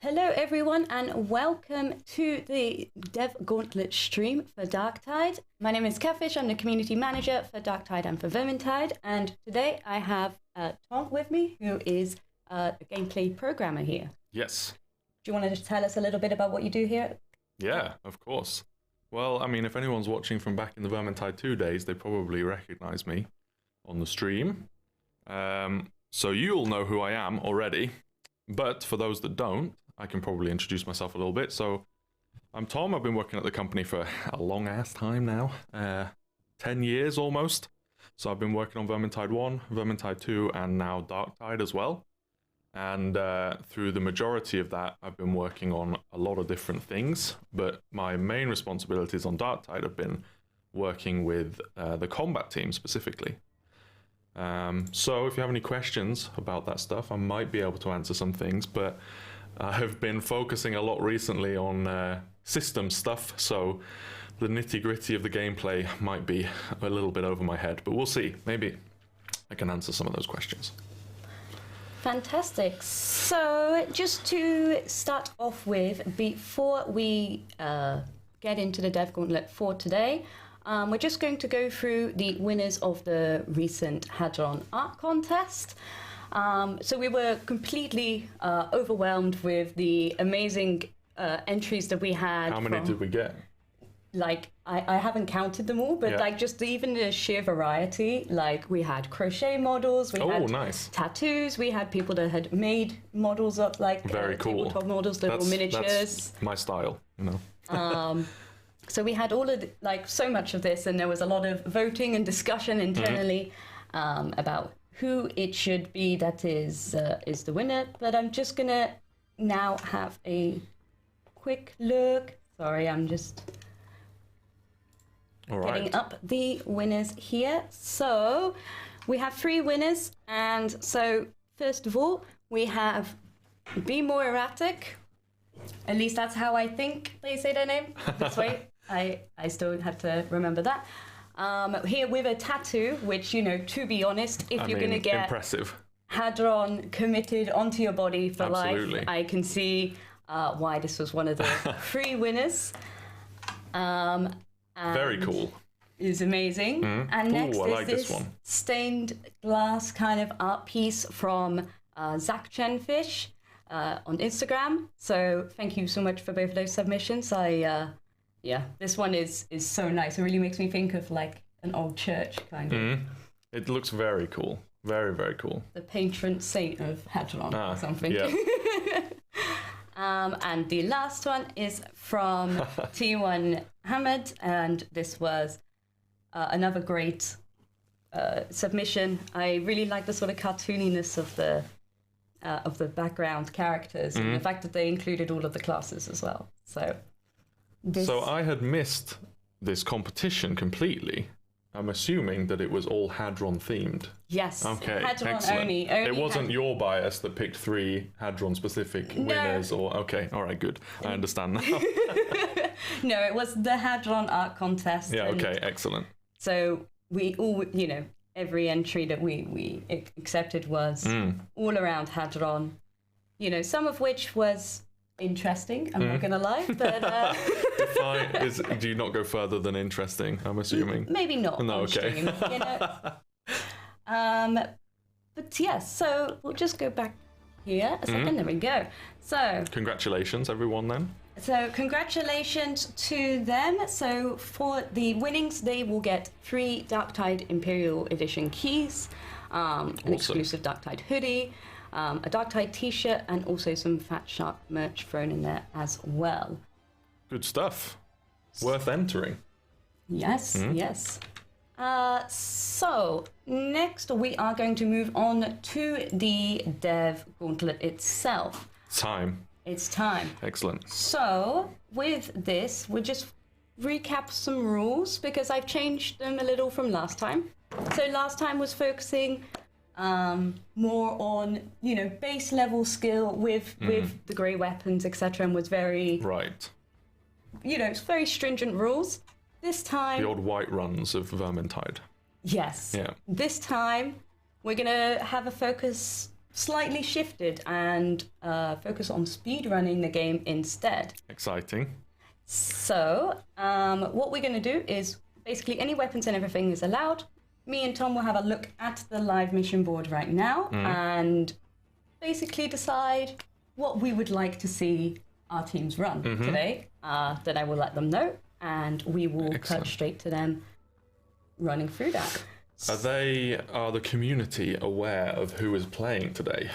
Hello everyone and welcome to the Dev Gauntlet stream for Darktide. My name is Catfish, I'm the community manager for Darktide and for Vermintide, and today I have Tom with me, who is a gameplay programmer here. Yes. Do you want to just tell us a little bit about what you do here? Yeah, of course. Well, I mean, if anyone's watching from back in the Vermintide 2 days, they probably recognize me on the stream. So you'll know who I am already, but for those that don't, I can probably introduce myself a little bit. So I'm Tom. I've been working at the company for a long-ass time now, 10 years almost. So I've been working on Vermintide 1, Vermintide 2, and now Darktide as well. And through the majority of that, I've been working on a lot of different things, but my main responsibilities on Darktide have been working with the combat team specifically. So if you have any questions about that stuff, I might be able to answer some things, but I have been focusing a lot recently on system stuff, so the nitty-gritty of the gameplay might be a little bit over my head, but we'll see. Maybe I can answer some of those questions. Fantastic. So just to start off with, before we get into the Dev Gauntlet for today, we're just going to go through the winners of the recent Hadron Art Contest. So we were completely overwhelmed with the amazing entries that we had. How many did we get? Like, I haven't counted them all, but yeah. like just even the sheer variety, like we had crochet models, we had nice. tattoos, we had people that had made models up, like very cool tabletop models, little miniatures. That's my style, you know. So we had all of like so much of this, and there was a lot of voting and discussion internally about who it should be that is the winner. But I'm just gonna now have a quick look. Sorry, I'm just getting up the winners here. So we have 3 winners, and so first of all we have Be More Erratic. At least that's how I think they say their name. This way, I still have to remember that. Here with a tattoo, which, you know, to be honest, if you're going to get impressive Hadron committed onto your body for Absolutely. life, I can see why this was one of the 3 winners. Very cool. Is amazing. And next is this this stained glass kind of art piece from Zach Chenfish on Instagram. So thank you so much for both of those submissions. Yeah, this one is so nice. It really makes me think of like an old church kind of. It looks very cool. Very, very cool. The patron saint of Hadron or something. Yeah. And the last one is from T1 Hamad, and this was another great submission. I really like the sort of cartooniness of the background characters, and the fact that they included all of the classes as well. So I had missed this competition completely. I'm assuming that it was all Hadron themed. Yes. Okay. Hadron excellent. only It wasn't your bias that picked 3 Hadron specific winners, or okay, all right, good. I understand now. No, it was the Hadron Art Contest. Yeah. Okay. Excellent. So we all, you know, every entry that we accepted was all around Hadron. You know, some of which was interesting. I'm not gonna lie, but do you not go further than interesting? I'm assuming. Maybe not. No. On Okay. stream, you know. But yes. So we'll just go back here a second. There we go. So Congratulations, everyone. Then. So congratulations to them. So for the winnings, they will get 3 Darktide Imperial Edition keys, an exclusive Darktide hoodie, a Darktide t-shirt, and also some Fatshark merch thrown in there as well. Good stuff. Worth entering. Yes, yes. So next we are going to move on to the Dev Gauntlet itself. It's time. Excellent. So with this, we'll just recap some rules because I've changed them a little from last time. So last time was focusing more on, you know, base level skill with the grey weapons, etc., and was very you know, it's very stringent rules. This time, the old white runs of Vermintide. Yes. Yeah. This time we're gonna have a focus slightly shifted and focus on speed running the game instead. Exciting. So what we're going to do is basically any weapons and everything is allowed. Me and Tom will have a look at the live mission board right now and basically decide what we would like to see our teams run today. Then I will let them know, and we will cut straight to them running through that. Are the community aware of who is playing today?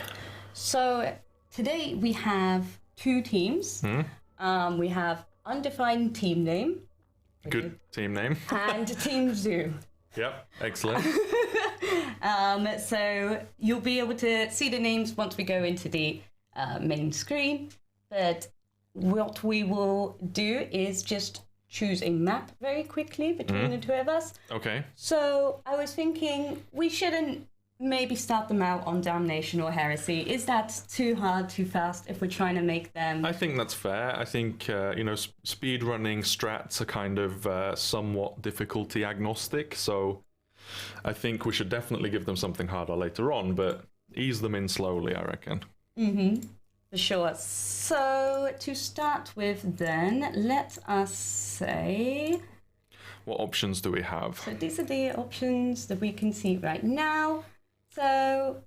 So today we have 2 teams. We have undefined team name. Good team name. And Team Zoo. Yep, excellent. So you'll be able to see the names once we go into the main screen. But what we will do is just choose a map very quickly between the 2 of us. Okay. So I was thinking we shouldn't maybe start them out on Damnation or Heresy. Is that too hard, too fast if we're trying to make them... I think that's fair. I think, speedrunning strats are kind of somewhat difficulty agnostic, so I think we should definitely give them something harder later on, but ease them in slowly, I reckon. For sure. So to start with then, let us say... What options do we have? So these are the options that we can see right now. So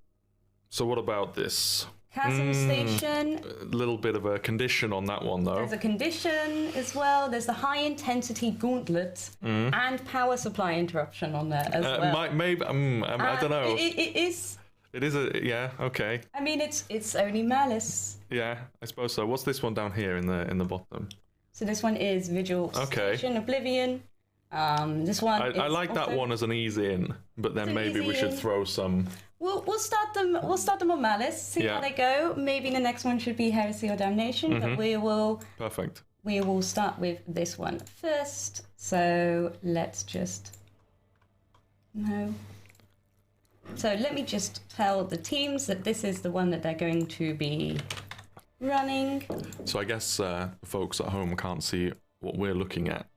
what about this? Chasm Station. A little bit of a condition on that one, though. There's a condition as well. There's the high intensity gauntlet and power supply interruption on there as well. Maybe I don't know. It is. It is okay. I mean, it's only Malice. Yeah, I suppose so. What's this one down here in the bottom? So this one is Vigil Station Oblivion. This one. I like that one as an ease in, but then maybe we should throw some. We'll start them. We'll start them on Malice. See how they go. Maybe the next one should be Heresy or Damnation, but we will. Perfect. We will start with this one first. So let's just. No. So let me just tell the teams that this is the one that they're going to be running. So I guess the folks at home can't see what we're looking at.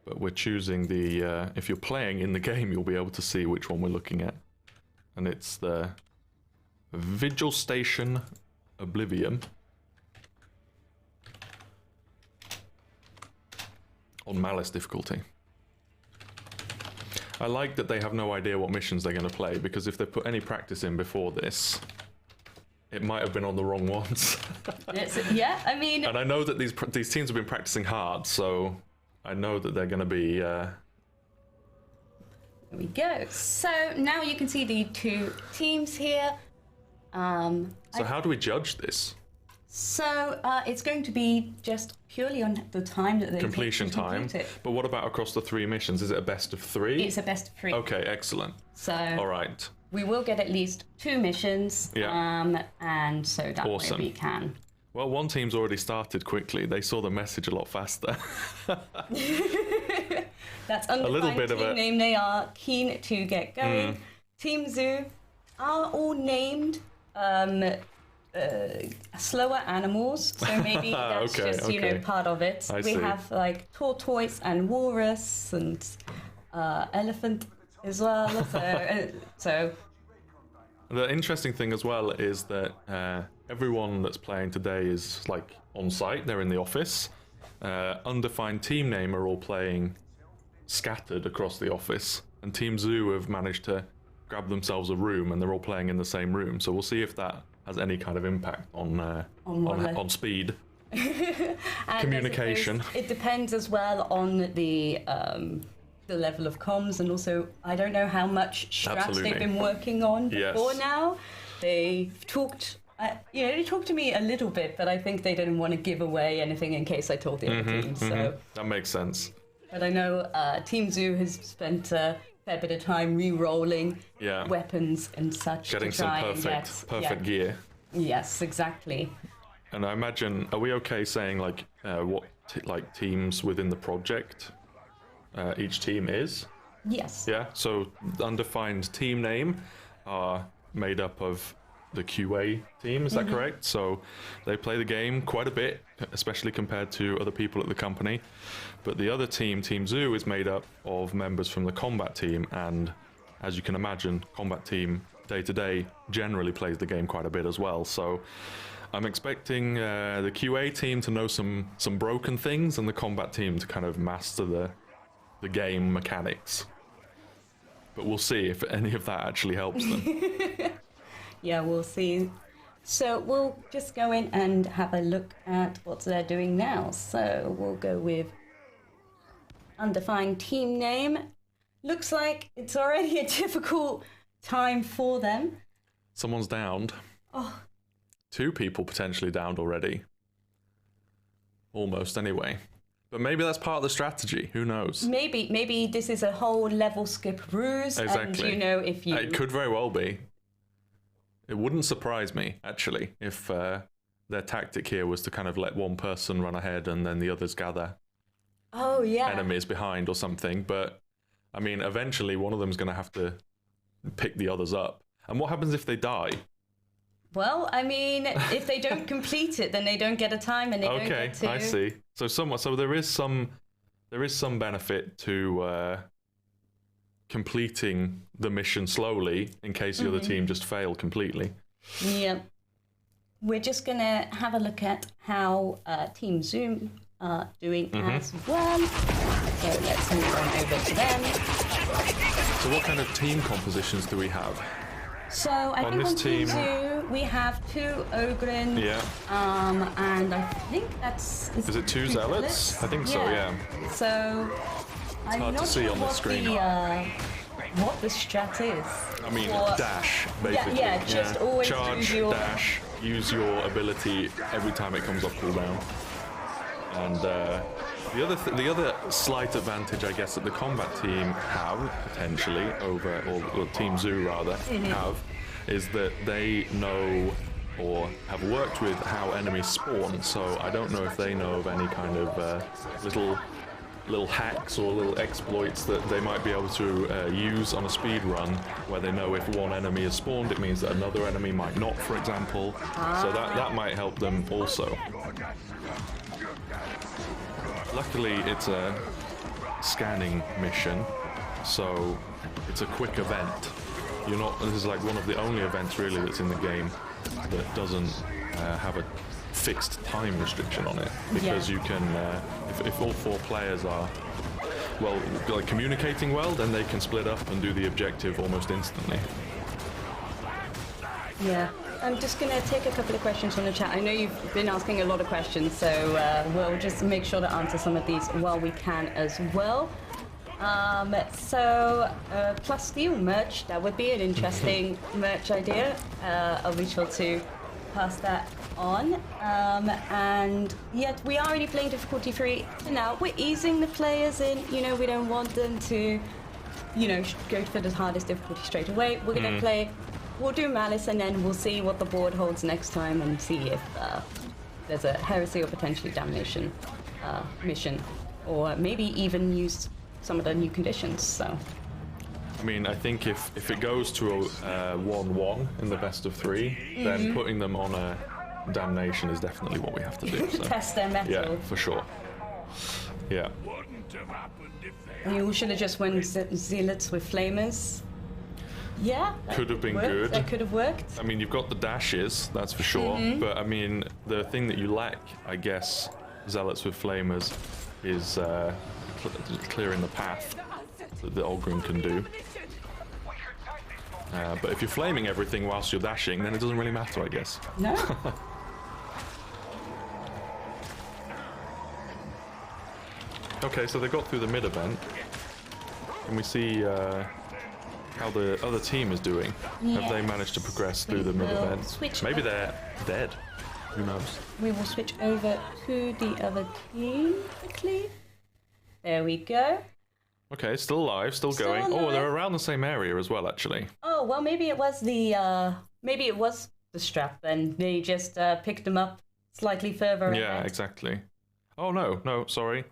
But we're choosing the, if you're playing in the game, you'll be able to see which one we're looking at. And it's the Vigil Station Oblivion. On Malice difficulty. I like that they have no idea what missions they're going to play, because if they put any practice in before this, it might have been on the wrong ones. Yeah, I mean... And I know that these teams have been practicing hard, so... I know that they're going to be... There we go. So now you can see the 2 teams here. So how do we judge this? So it's going to be just purely on the time that they completion take to time. complete it. But what about across the 3 missions? Is it a best of 3? It's a best of 3. Okay, excellent. So all right. We will get at least 2 missions. Yeah. And so that way we can. Well, one team's already started quickly. They saw the message a lot faster. That's undefined a little bit team of a name. They are keen to get going. Team Zoo are all named slower animals, so maybe that's just part of it. We have like tortoise and walrus and elephant as well. So the interesting thing as well is that everyone that's playing today is like on site. They're in the office. Undefined team name are all playing scattered across the office, and Team Zoo have managed to grab themselves a room, and they're all playing in the same room. So we'll see if that has any kind of impact on speed, communication. It depends as well on the level of comms, and also I don't know how much strats they've been working on before now. They've talked. They talked to me a little bit, but I think they didn't want to give away anything in case I told the other team. So that makes sense. But I know Team Zoo has spent a fair bit of time re-rolling weapons and such. Getting to try some perfect gear. Yes, exactly. And I imagine, are we okay saying like what teams within the project each team is? Yes. Yeah. So the undefined team name are made up of the QA team, is that correct? So they play the game quite a bit, especially compared to other people at the company. But the other team, Team Zoo, is made up of members from the combat team, and as you can imagine, combat team day-to-day generally plays the game quite a bit as well. So I'm expecting the QA team to know some broken things and the combat team to kind of master the game mechanics. But we'll see if any of that actually helps them. Yeah, we'll see. So we'll just go in and have a look at what they're doing now. So we'll go with undefined team name. Looks like it's already a difficult time for them. Someone's downed. Oh. 2 people potentially downed already. Almost, anyway. But maybe that's part of the strategy. Who knows? Maybe this is a whole level skip ruse. Exactly. And, if you... It could very well be. It wouldn't surprise me, actually, if their tactic here was to kind of let one person run ahead and then the others gather enemies behind or something. But, I mean, eventually one of them's going to have to pick the others up. And what happens if they die? Well, I mean, if they don't complete it, then they don't get a time and they don't get to... Okay, I see. So there is some benefit to completing the mission slowly in case the other team just fail completely. Yeah. We're just going to have a look at how Team Zoom are doing as well. So let's move on over to them. So what kind of team compositions do we have? So I think on Team Zoo we have 2 Ogren. Yeah. And I think that's... Is it 2 Zealots? I think so, yeah. So it's hard to see on the screen. What the strat is. I mean, dash, basically. Yeah, just always charge, use your... dash, use your ability every time it comes off cooldown. And the other slight advantage, I guess, that the combat team have, potentially, over, or Team Zoo rather, have, is that they know or have worked with how enemies spawn. So I don't know if they know of any kind of little hacks or little exploits that they might be able to use on a speed run, where they know if one enemy is spawned, it means that another enemy might not, for example. So that might help them also. Luckily, it's a scanning mission, so it's a quick event. This is like one of the only events really that's in the game that doesn't have a fixed time restriction on it, because you can, if all 4 players are communicating well, then they can split up and do the objective almost instantly. Yeah. I'm just going to take a couple of questions from the chat. I know you've been asking a lot of questions, so we'll just make sure to answer some of these while we can as well. Plus Steel merch, that would be an interesting merch idea. I'll be sure to pass that on. And yet we are already playing difficulty 3 for now. We're easing the players in. We don't want them to, go for the hardest difficulty straight away. We're going to play... We'll do Malice, and then we'll see what the board holds next time and see if there's a Heresy or potentially Damnation mission, or maybe even use some of the new conditions. So, I mean, I think if it goes to a 1-1 in the best of 3, then putting them on a Damnation is definitely what we have to do. So. Test their mettle. Yeah, for sure. Yeah. You should have just went Zealots with Flamers. Yeah, could have been good. That could have worked. I mean, you've got the dashes, that's for sure. But I mean, the thing that you lack, I guess, Zealots with Flamers, is clearing the path that the Ogren can do. But if you're flaming everything whilst you're dashing, then it doesn't really matter, I guess. No. Okay, so they got through the mid-event. Can we see how the other team is doing? Yes. Have they managed to progress through the mid-event? Maybe they're dead. Who knows? We will switch over to the other team quickly. There we go. Okay, still alive, still going. Alive. Oh, they're around the same area as well, actually. Oh, well, maybe it was the strap then. They just picked them up slightly further ahead. Yeah, exactly. Oh, no, sorry.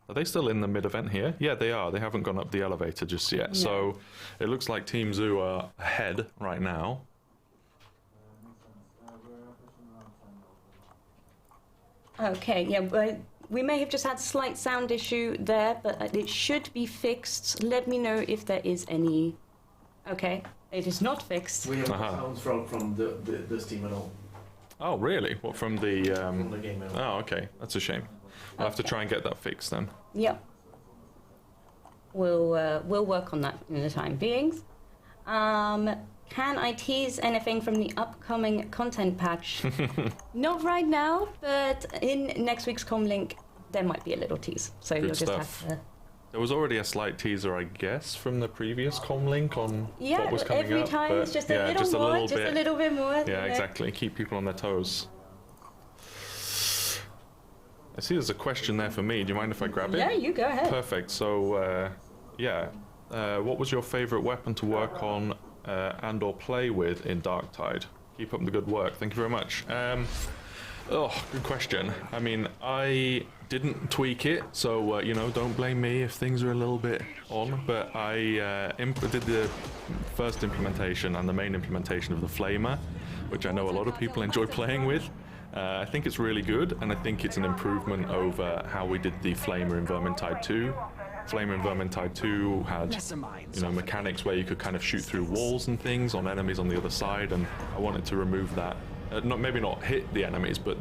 Are they still in the mid-event here? Yeah, they are. They haven't gone up the elevator just yet. Yeah. So it looks like Team Zoo are ahead right now. Okay, yeah, we may have just had a slight sound issue there, but it should be fixed. Let me know if there is any Okay, it is not fixed. We have sounds from this team at all. Oh, really? What, from the... From the game at all. Oh, okay. That's a shame. I'll have to try and get that fixed then. Yep. We'll work on that in the time being. Can I tease anything from the upcoming content patch? Not right now, but in next week's comlink, there might be a little tease. So you'll just have to... There was already a slight teaser, I guess, from the previous comlink on what was coming every up. time but it's just a yeah, little just more, a little just bit. a little bit more. Yeah, exactly. Keep people on their toes. I see there's a question there for me. Do you mind if I grab it? Yeah, you go ahead. Perfect. So, what was your favourite weapon to work on and/or play with in Darktide? Keep up the good work. Thank you very much. Good question. I mean, I didn't tweak it, so don't blame me if things are a little bit on. But I did the first implementation and the main implementation of the Flamer, which I know a lot of people enjoy playing with. I think it's really good, and I think it's an improvement over how we did the Flamer in Vermintide 2. Flamer in Vermintide 2 had, mechanics where you could kind of shoot through walls and things on enemies on the other side, and I wanted to remove that. Maybe not hit the enemies, but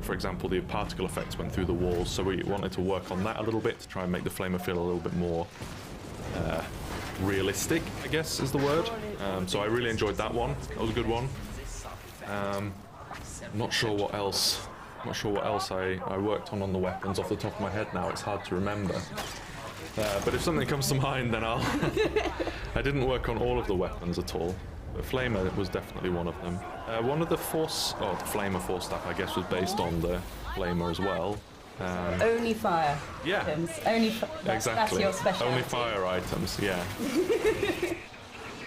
for example, the particle effects went through the walls, so we wanted to work on that a little bit to try and make the Flamer feel a little bit more realistic, I guess is the word. So I really enjoyed that one. That was a good one. Not sure what else. Not sure what else I worked on the weapons off the top of my head now. It's hard to remember. But if something comes to mind, then I'll... I didn't work on all of the weapons at all. But Flamer was definitely one of them. One of the the Flamer Force Staff, I guess, was based on the Flamer as well. Only fire items. Only that's your specialty. Only fire items, yeah.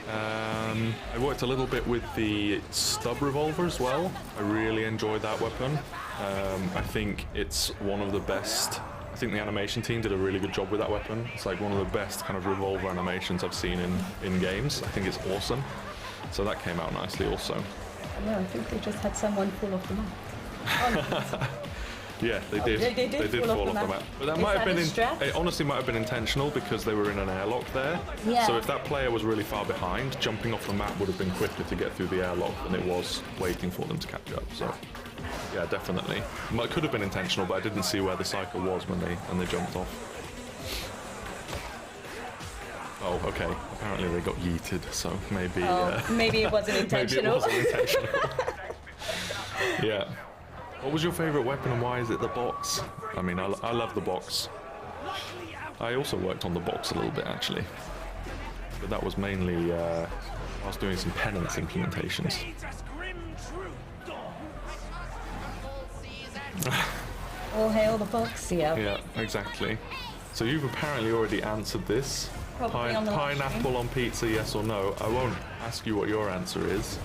I worked a little bit with the stub revolver as well. I really enjoyed that weapon. I think it's one of the best. I think the animation team did a really good job with that weapon. It's like one of the best kind of revolver animations I've seen in games. I think it's awesome. So that came out nicely also. Yeah, I think they just had someone fall off the map. Yeah, they did. They did fall off the map. But that might have been. It honestly might have been intentional because they were in an airlock there. Yeah. So if that player was really far behind, jumping off the map would have been quicker to get through the airlock than it was waiting for them to catch up. So yeah, definitely. It could have been intentional, but I didn't see where the cycle was when they jumped off. Oh, okay. Apparently they got yeeted, so maybe. Maybe it wasn't intentional. Maybe it wasn't intentional. Yeah. What was your favourite weapon and why is it the box? I mean, I love the box. I also worked on the box a little bit, actually. But that was mainly, I was doing some penance implementations. All hail the box, yeah. Yeah, exactly. So you've apparently already answered this. Pineapple on pizza, yes or no? I won't ask you what your answer is.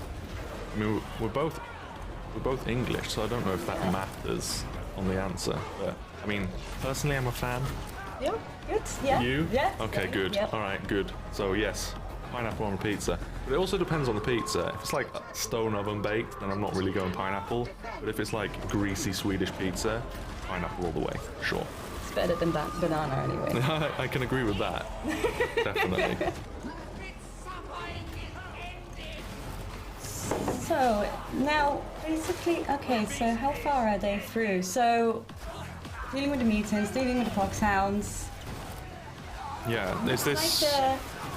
I mean, we're both English, so I don't know if that matters on the answer. But I mean, personally, I'm a fan. Yeah, good. Yeah. You? Yeah. Okay, good. Yep. All right, good. So yes, pineapple on pizza. But it also depends on the pizza. If it's like stone oven baked, then I'm not really going pineapple. But if it's like greasy Swedish pizza, pineapple all the way. Sure. It's better than banana anyway. I can agree with that. Definitely. So now, basically, okay. So how far are they through? So dealing with the mutants, dealing with the foxhounds. Yeah. Is this?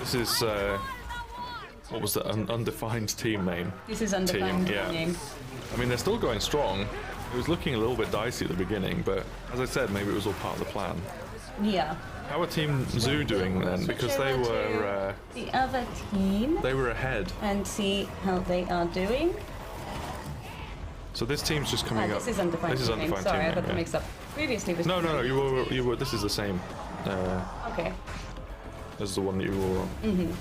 This is. What was the undefined team name? This is undefined name. I mean, they're still going strong. It was looking a little bit dicey at the beginning, but as I said, maybe it was all part of the plan. Yeah. How are Team Zoo doing then? Because they were... the other team. They were ahead. And see how they are doing. So this team's just coming up. This is undefined team name. Sorry, I got them mixed up. Previously was... No, you were, this is the same. Okay. This is the one that you were on. Mm-hmm.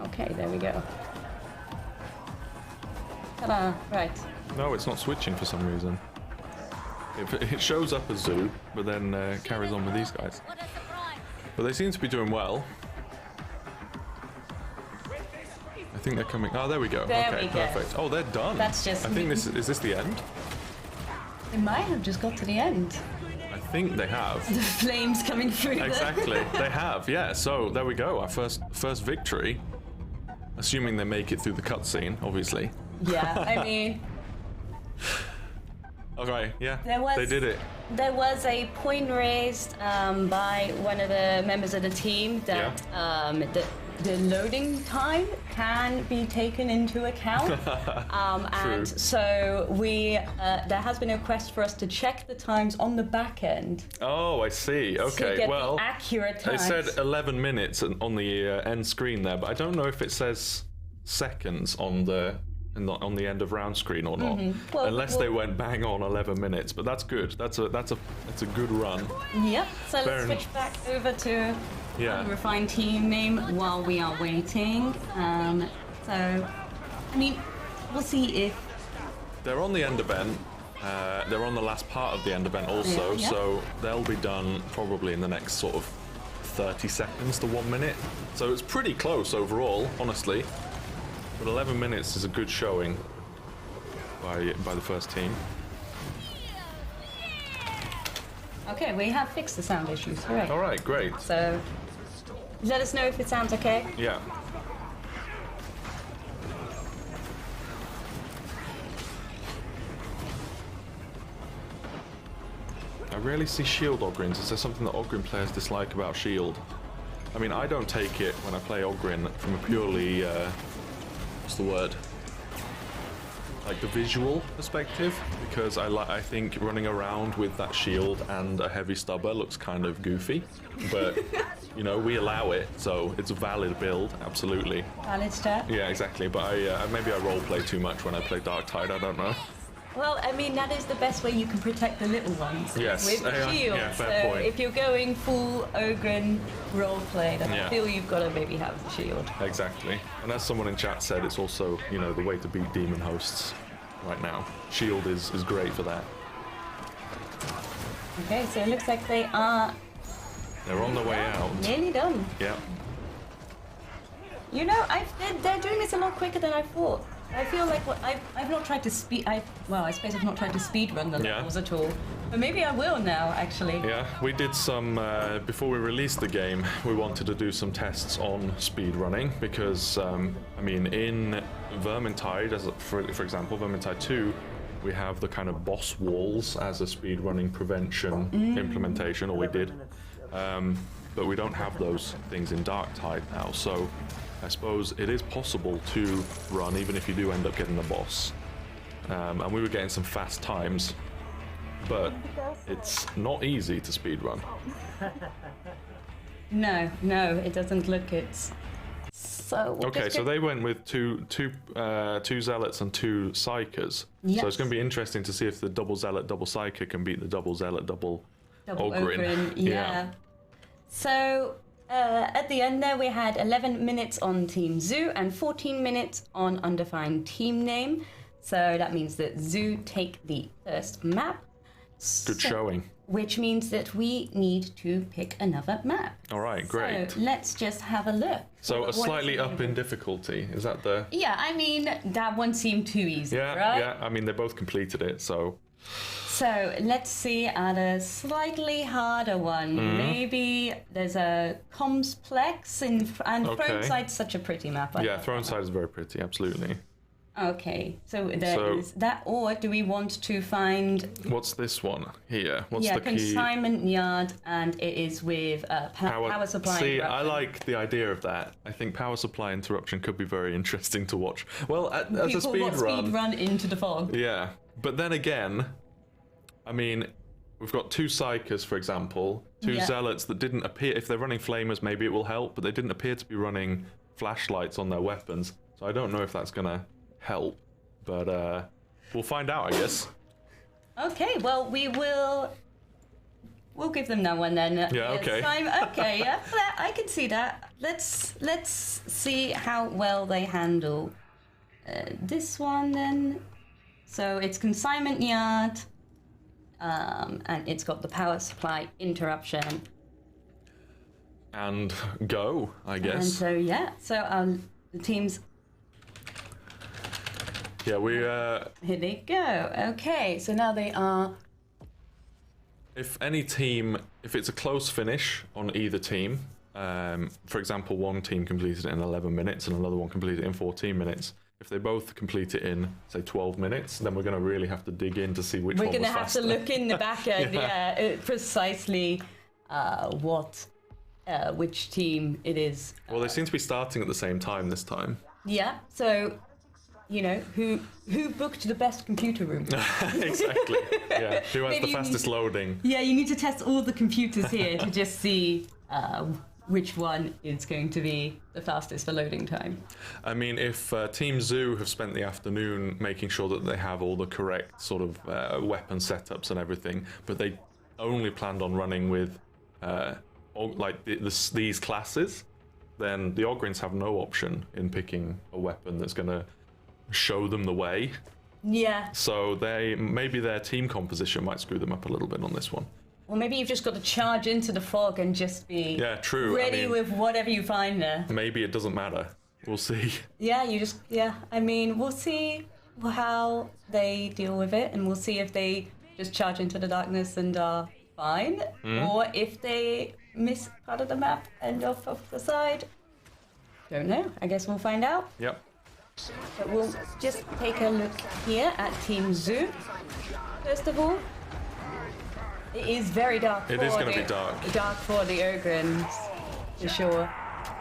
Okay, there we go. Ta-da, right. No, it's not switching for some reason. It shows up as Zoo, but then carries on with these guys. But they seem to be doing well. I think they're coming. Oh, there we go. Okay, perfect. Oh, they're done. That's just. I think is this the end? It might have just got to the end. think they have. The flames coming through. Exactly, they have. Yeah. So there we go. Our first victory. Assuming they make it through the cutscene, obviously. Yeah, I mean. Okay. Yeah. They did it. There was a point raised by one of the members of the team that the loading time can be taken into account, and so there has been a request for us to check the times on the back end. Oh, I see. Okay, to get well, the accurate times. it said 11 minutes on the end screen there, but I don't know if it says seconds on the end of round screen or not, Well, unless they went bang on 11 minutes. But that's good. That's a good run. Yep. So let's switch back over to refined team name while we are waiting. So, I mean, we'll see if they're on the end event. They're on the last part of the end event also, so they'll be done probably in the next sort of 30 seconds to 1 minute. So it's pretty close overall, honestly. But 11 minutes is a good showing by the first team. Okay, we have fixed the sound issues. Hooray. All right, great. So let us know if it sounds okay. Yeah. I rarely see shield Ogryns. Is there something that Ogryn players dislike about shield? I mean, I don't take it when I play Ogryn from a purely, what's the word? Like the visual perspective, because I think running around with that shield and a heavy stubber looks kind of goofy, but you know, we allow it, so it's a valid build, absolutely. Valid step. Yeah, exactly, but maybe I roleplay too much when I play Darktide, I don't know. Well, I mean, that is the best way you can protect the little ones. Yes. With the shield. Yeah, fair point. If you're going full Ogryn roleplay, then I feel you've got to maybe have the shield. Exactly. And as someone in chat said, it's also, you know, the way to beat demon hosts right now. Shield is great for that. Okay, so it looks like they're on the way out. Nearly done. Yeah. You know, they're doing this a lot quicker than I thought. I feel like I've not tried to speed. I suppose I've not tried to speed run the levels at all. But maybe I will now, actually. Yeah, we did some before we released the game. We wanted to do some tests on speed running because, I mean, in Vermintide, for example, Vermintide 2, we have the kind of boss walls as a speed running prevention implementation, or we did. But we don't have those things in Darktide now, so I suppose it is possible to run even if you do end up getting the boss. And we were getting some fast times, but it's not easy to speedrun. No, it doesn't look it. So okay, so they went with two zealots and 2 psychers. Yes. So it's going to be interesting to see if the double zealot, double psyker can beat the double zealot, double Ogryn. Yeah. So at the end there we had 11 minutes on Team Zoo and 14 minutes on undefined team name. So that means that Zoo take the first map. Good showing. Which means that we need to pick another map. All right, great. So let's just have a look. So a slightly up in difficulty, is that the... Yeah, I mean, that one seemed too easy, right? Yeah, I mean, they both completed it, so... So let's see at a slightly harder one. Maybe there's a Complex and Throneside's such a pretty map. Yeah, Throneside is very pretty, absolutely. Okay, so there is that, or do we want to find... What's this one here? What's the key? Consignment Yard, and it is with power supply interruption. I like the idea of that. I think power supply interruption could be very interesting to watch. Well, as a speed run into the fog. Yeah, but then again, I mean, we've got 2 psychers, for example, 2 zealots that didn't appear. If they're running flamers, maybe it will help, but they didn't appear to be running flashlights on their weapons. So I don't know if that's going to help, but we'll find out, I guess. Okay, well, we'll give them that one then. Yeah, okay. Okay, yeah, I can see that. Let's see how well they handle this one then. So it's Consignment Yard, and it's got the power supply interruption. And go, I guess. And so, so the teams... Yeah, we... Here they go. Okay, so now they are if any team, if it's a close finish on either team, for example, one team completed it in 11 minutes and another one completed it in 14 minutes. If they both complete it in, say, 12 minutes, then we're going to really have to dig in to see which one was faster. We're going to have to look in the back end, precisely which team it is. Well, they seem to be starting at the same time this time. Yeah, so, you know, who booked the best computer room? Exactly, yeah. Who has the fastest loading? Yeah, you need to test all the computers here to just see which one is going to be the fastest for loading time. I mean, if Team Zoo have spent the afternoon making sure that they have all the correct sort of weapon setups and everything, but they only planned on running with these classes, then the Ogryns have no option in picking a weapon that's going to show them the way. Yeah. So maybe their team composition might screw them up a little bit on this one. Well, maybe you've just got to charge into the fog and just be ready with whatever you find there. Maybe it doesn't matter. We'll see. Yeah, I mean, we'll see how they deal with it, and we'll see if they just charge into the darkness and are fine, or if they miss part of the map and off the side. Don't know. I guess we'll find out. Yep. But we'll just take a look here at Team Zoo. First of all, it is very dark. It is going to be dark. Dark for the Ogryns, for sure.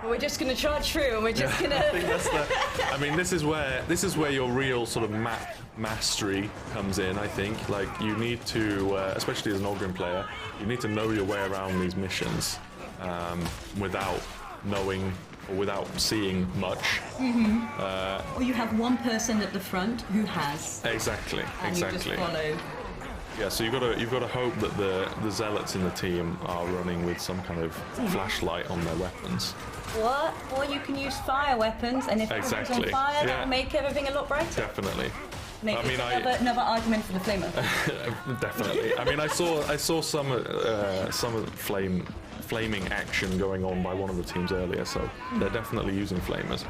But we're just going to charge through, and we're just going to. I mean, this is where your real sort of map mastery comes in. I think, like, you need to, especially as an Ogryn player, you need to know your way around these missions without knowing or without seeing much. Or you have one person at the front who has. Exactly. And you just follow. Yeah, so you've got to hope that the zealots in the team are running with some kind of flashlight on their weapons. What? Or you can use fire weapons, and if it's on fire, that'll make everything a lot brighter. Definitely. Another argument for the flamer. Definitely. I mean, I saw some of the flaming action going on by one of the teams earlier, so they're definitely using flamers.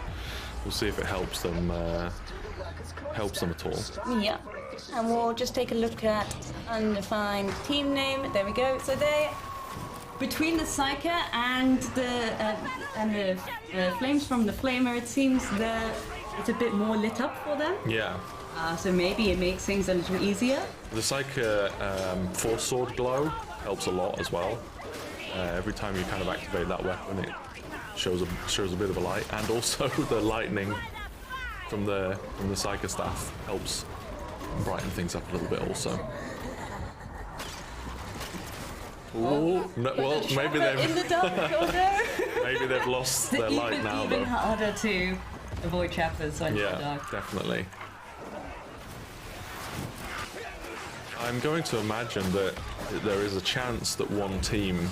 We'll see if it helps them at all. Yeah. And we'll just take a look at undefined team name. There we go. So they, between the Psyker and the flames from the flamer, it seems it's a bit more lit up for them. Yeah. So maybe it makes things a little easier. The Psyker Force Sword glow helps a lot as well. Every time you kind of activate that weapon, it shows a bit of a light, and also the lightning from the Psyker staff helps brighten things up a little bit also. Ooh, no, well, maybe they've in the dark. Oh no. Maybe they've lost their light now. Even harder to avoid trappers when it's dark. Yeah, definitely. I'm going to imagine that there is a chance that one team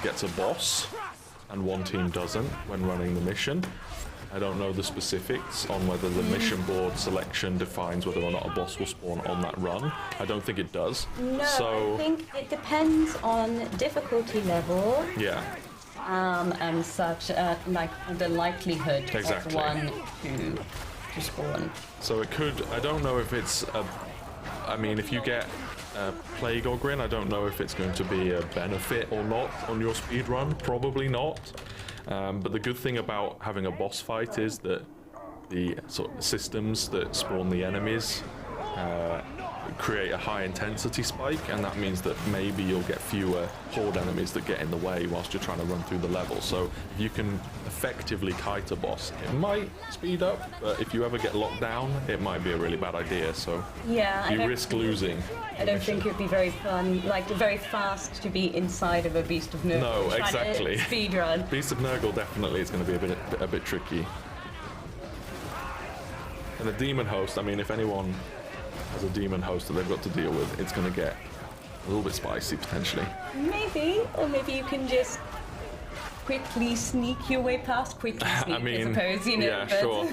gets a boss and one team doesn't when running the mission. I don't know the specifics on whether the mission board selection defines whether or not a boss will spawn on that run. I don't think it does. No, so, I think it depends on difficulty level. Yeah. And such, like the likelihood of one to spawn. So it could. I don't know if it's a. I mean, if you get a Plague Ogryn, I don't know if it's going to be a benefit or not on your speed run. Probably not. But the good thing about having a boss fight is that the sort of systems that spawn the enemies create a high intensity spike, and that means that maybe you'll get fewer horde enemies that get in the way whilst you're trying to run through the level. So if you can effectively kite a boss, it might speed up, but if you ever get locked down, it might be a really bad idea. So you risk losing. I don't think it'd be very fun, like very fast to be inside of a Beast of Nurgle. No, exactly. Speed run. Beast of Nurgle definitely is going to be a bit tricky. And the Demon Host, I mean, if anyone has a Demon Host that they've got to deal with, it's going to get a little bit spicy potentially. Maybe, or maybe you can just quickly sneak your way past. Quickly sneak, I suppose, you know. Yeah, but sure.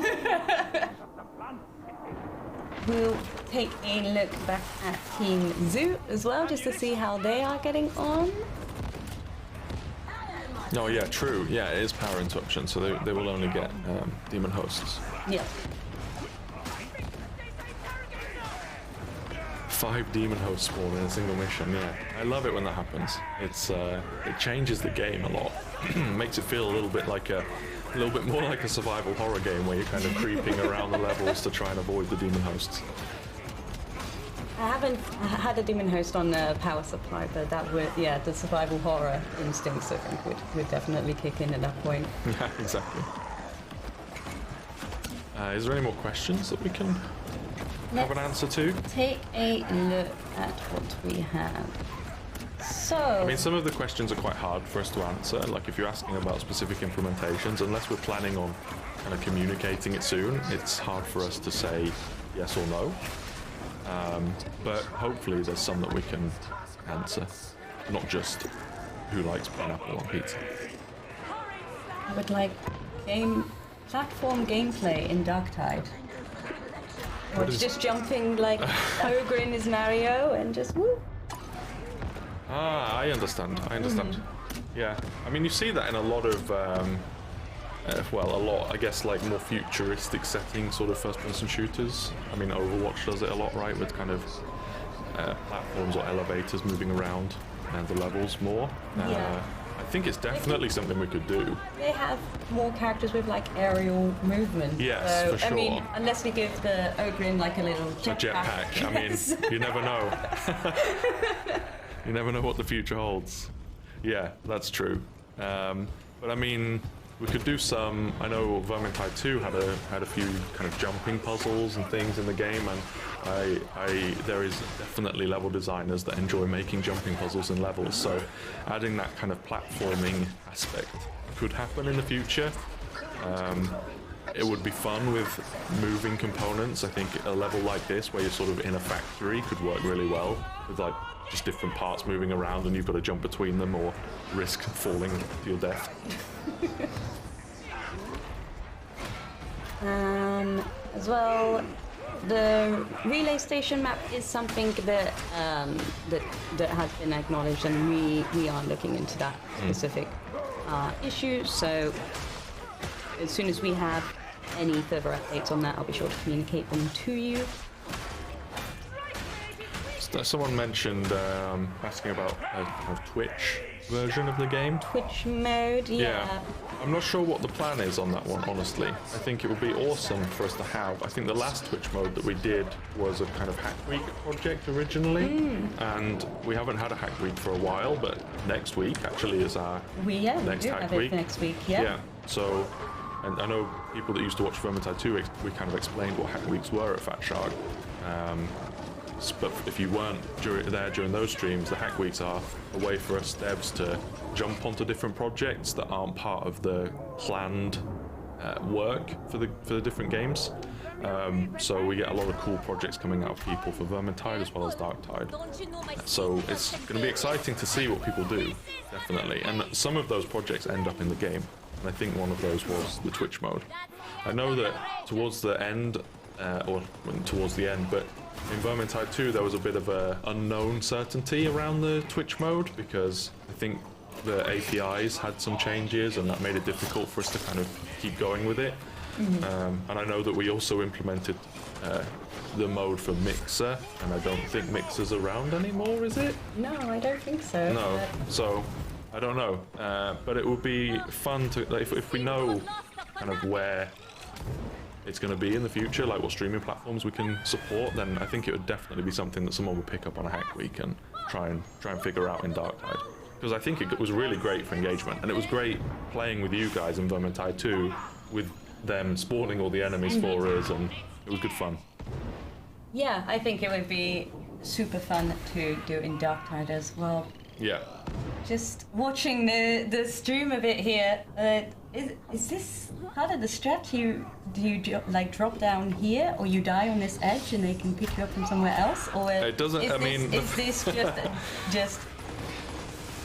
We'll take a look back at Team Zoo as well, just to see how they are getting on. Oh yeah, true. Yeah, it is power interruption, so they will only get Demon Hosts. Yeah. 5 demon hosts spawn in a single mission. Yeah, I love it when that happens. It's it changes the game a lot. Makes it feel a little bit more like a survival horror game where you're kind of creeping around the levels to try and avoid the demon hosts. I haven't had a demon host on the power supply, but that would, yeah, the survival horror instincts I think would definitely kick in at that point. Yeah, exactly. Is there any more questions that we can have an answer to? Take a look at what we have. So, I mean, some of the questions are quite hard for us to answer. Like if you're asking about specific implementations, unless we're planning on kind of communicating it soon, it's hard for us to say yes or no. But hopefully there's some that we can answer, not just who likes pineapple on pizza. I would like platform gameplay in Darktide. Or it's just jumping like Ogre is Mario and just woo. Ah, I understand. Yeah, I mean you see that in a lot of, I guess like more futuristic setting sort of first-person shooters. I mean Overwatch does it a lot, right, with kind of platforms or elevators moving around and the levels more. Yeah. I think it's definitely something we could do. They have more characters with like aerial movement. Yes, so, for sure. I mean, unless we give the Ogre like a little Jetpack. I mean, you never know. You never know what the future holds. Yeah, that's true. But I mean, we could do some. I know Vermintide 2 had a few kind of jumping puzzles and things in the game, and there is definitely level designers that enjoy making jumping puzzles in levels. So adding that kind of platforming aspect could happen in the future. It would be fun with moving components. I think a level like this, where you're sort of in a factory, could work really well with like just different parts moving around, and you've got to jump between them or risk falling to your death. As well, the relay station map is something that that has been acknowledged, and we are looking into that specific issue. So as soon as we have any further updates on that, I'll be sure to communicate them to you. Someone mentioned asking about a kind of Twitch version of the game. Twitch mode, yeah. I'm not sure what the plan is on that one, honestly. I think it would be awesome for us to have. I think the last Twitch mode that we did was a kind of Hack Week project originally, and we haven't had a Hack Week for a while, but next week actually is our next Hack Week. Next week, yeah. Yeah, so, and I know people that used to watch Vermintide 2, we kind of explained what Hack Weeks were at Fatshark. But if you weren't there during those streams, the Hack Weeks are a way for us devs to jump onto different projects that aren't part of the planned work for the different games. So we get a lot of cool projects coming out of people for Vermintide as well as Darktide. So it's going to be exciting to see what people do, definitely. And some of those projects end up in the game. And I think one of those was the Twitch mode. I know that towards the end, but in Vermintide 2 there was a bit of a unknown certainty around the Twitch mode, because I think the APIs had some changes and that made it difficult for us to kind of keep going with it. And I know that we also implemented the mode for Mixer, and I don't think Mixer's around anymore, is it? No, I don't think so. No, so I don't know, but it would be fun to, like, if we know kind of where it's going to be in the future, like what streaming platforms we can support, then I think it would definitely be something that someone would pick up on a Hack Week and try and figure out in Darktide. Because I think it was really great for engagement, and it was great playing with you guys in Vermintide 2, with them spawning all the enemies for us, and it was good fun. Yeah, I think it would be super fun to do in Darktide as well. Yeah. Just watching the stream of it here, is this part of the strat? Do you like drop down here, or you die on this edge and they can pick you up from somewhere else, or it doesn't? Is this just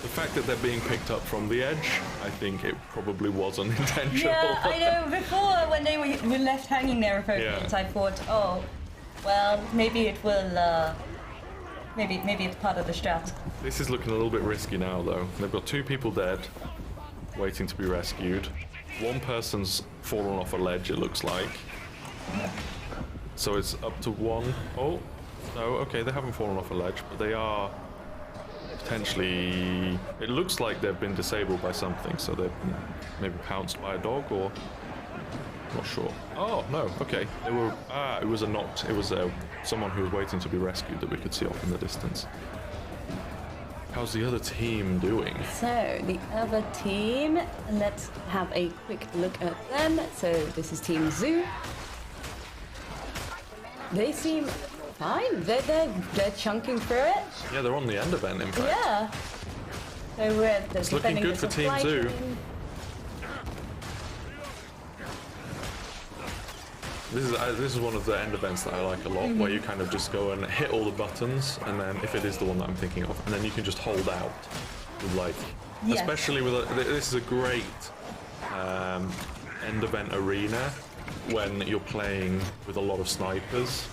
the fact that they're being picked up from the edge? I think it probably wasn't intentional. Yeah, I know. Before, when they were left hanging there for a minute, I thought, oh, well, maybe it will. Maybe it's part of the strat. This is looking a little bit risky now, though. They've got 2 people dead, waiting to be rescued. 1 person's fallen off a ledge, it looks like. So it's up to 1. Oh, So, okay, they haven't fallen off a ledge, but they are potentially... It looks like they've been disabled by something, so they've been maybe pounced by a dog, or... Not sure. Oh, no, okay. They were... it was a knocked... It was someone who was waiting to be rescued that we could see off in the distance. How's the other team doing? So, the other team, let's have a quick look at them. So, this is Team Zoo. They seem fine. They're chunking through it. Yeah, they're on the end event, in fact. Yeah. So, we're It's looking good for Team Zoo. This is one of the end events that I like a lot, where you kind of just go and hit all the buttons, and then if it is the one that I'm thinking of, and then you can just hold out with like, Yes. especially with this is a great end event arena when you're playing with a lot of snipers,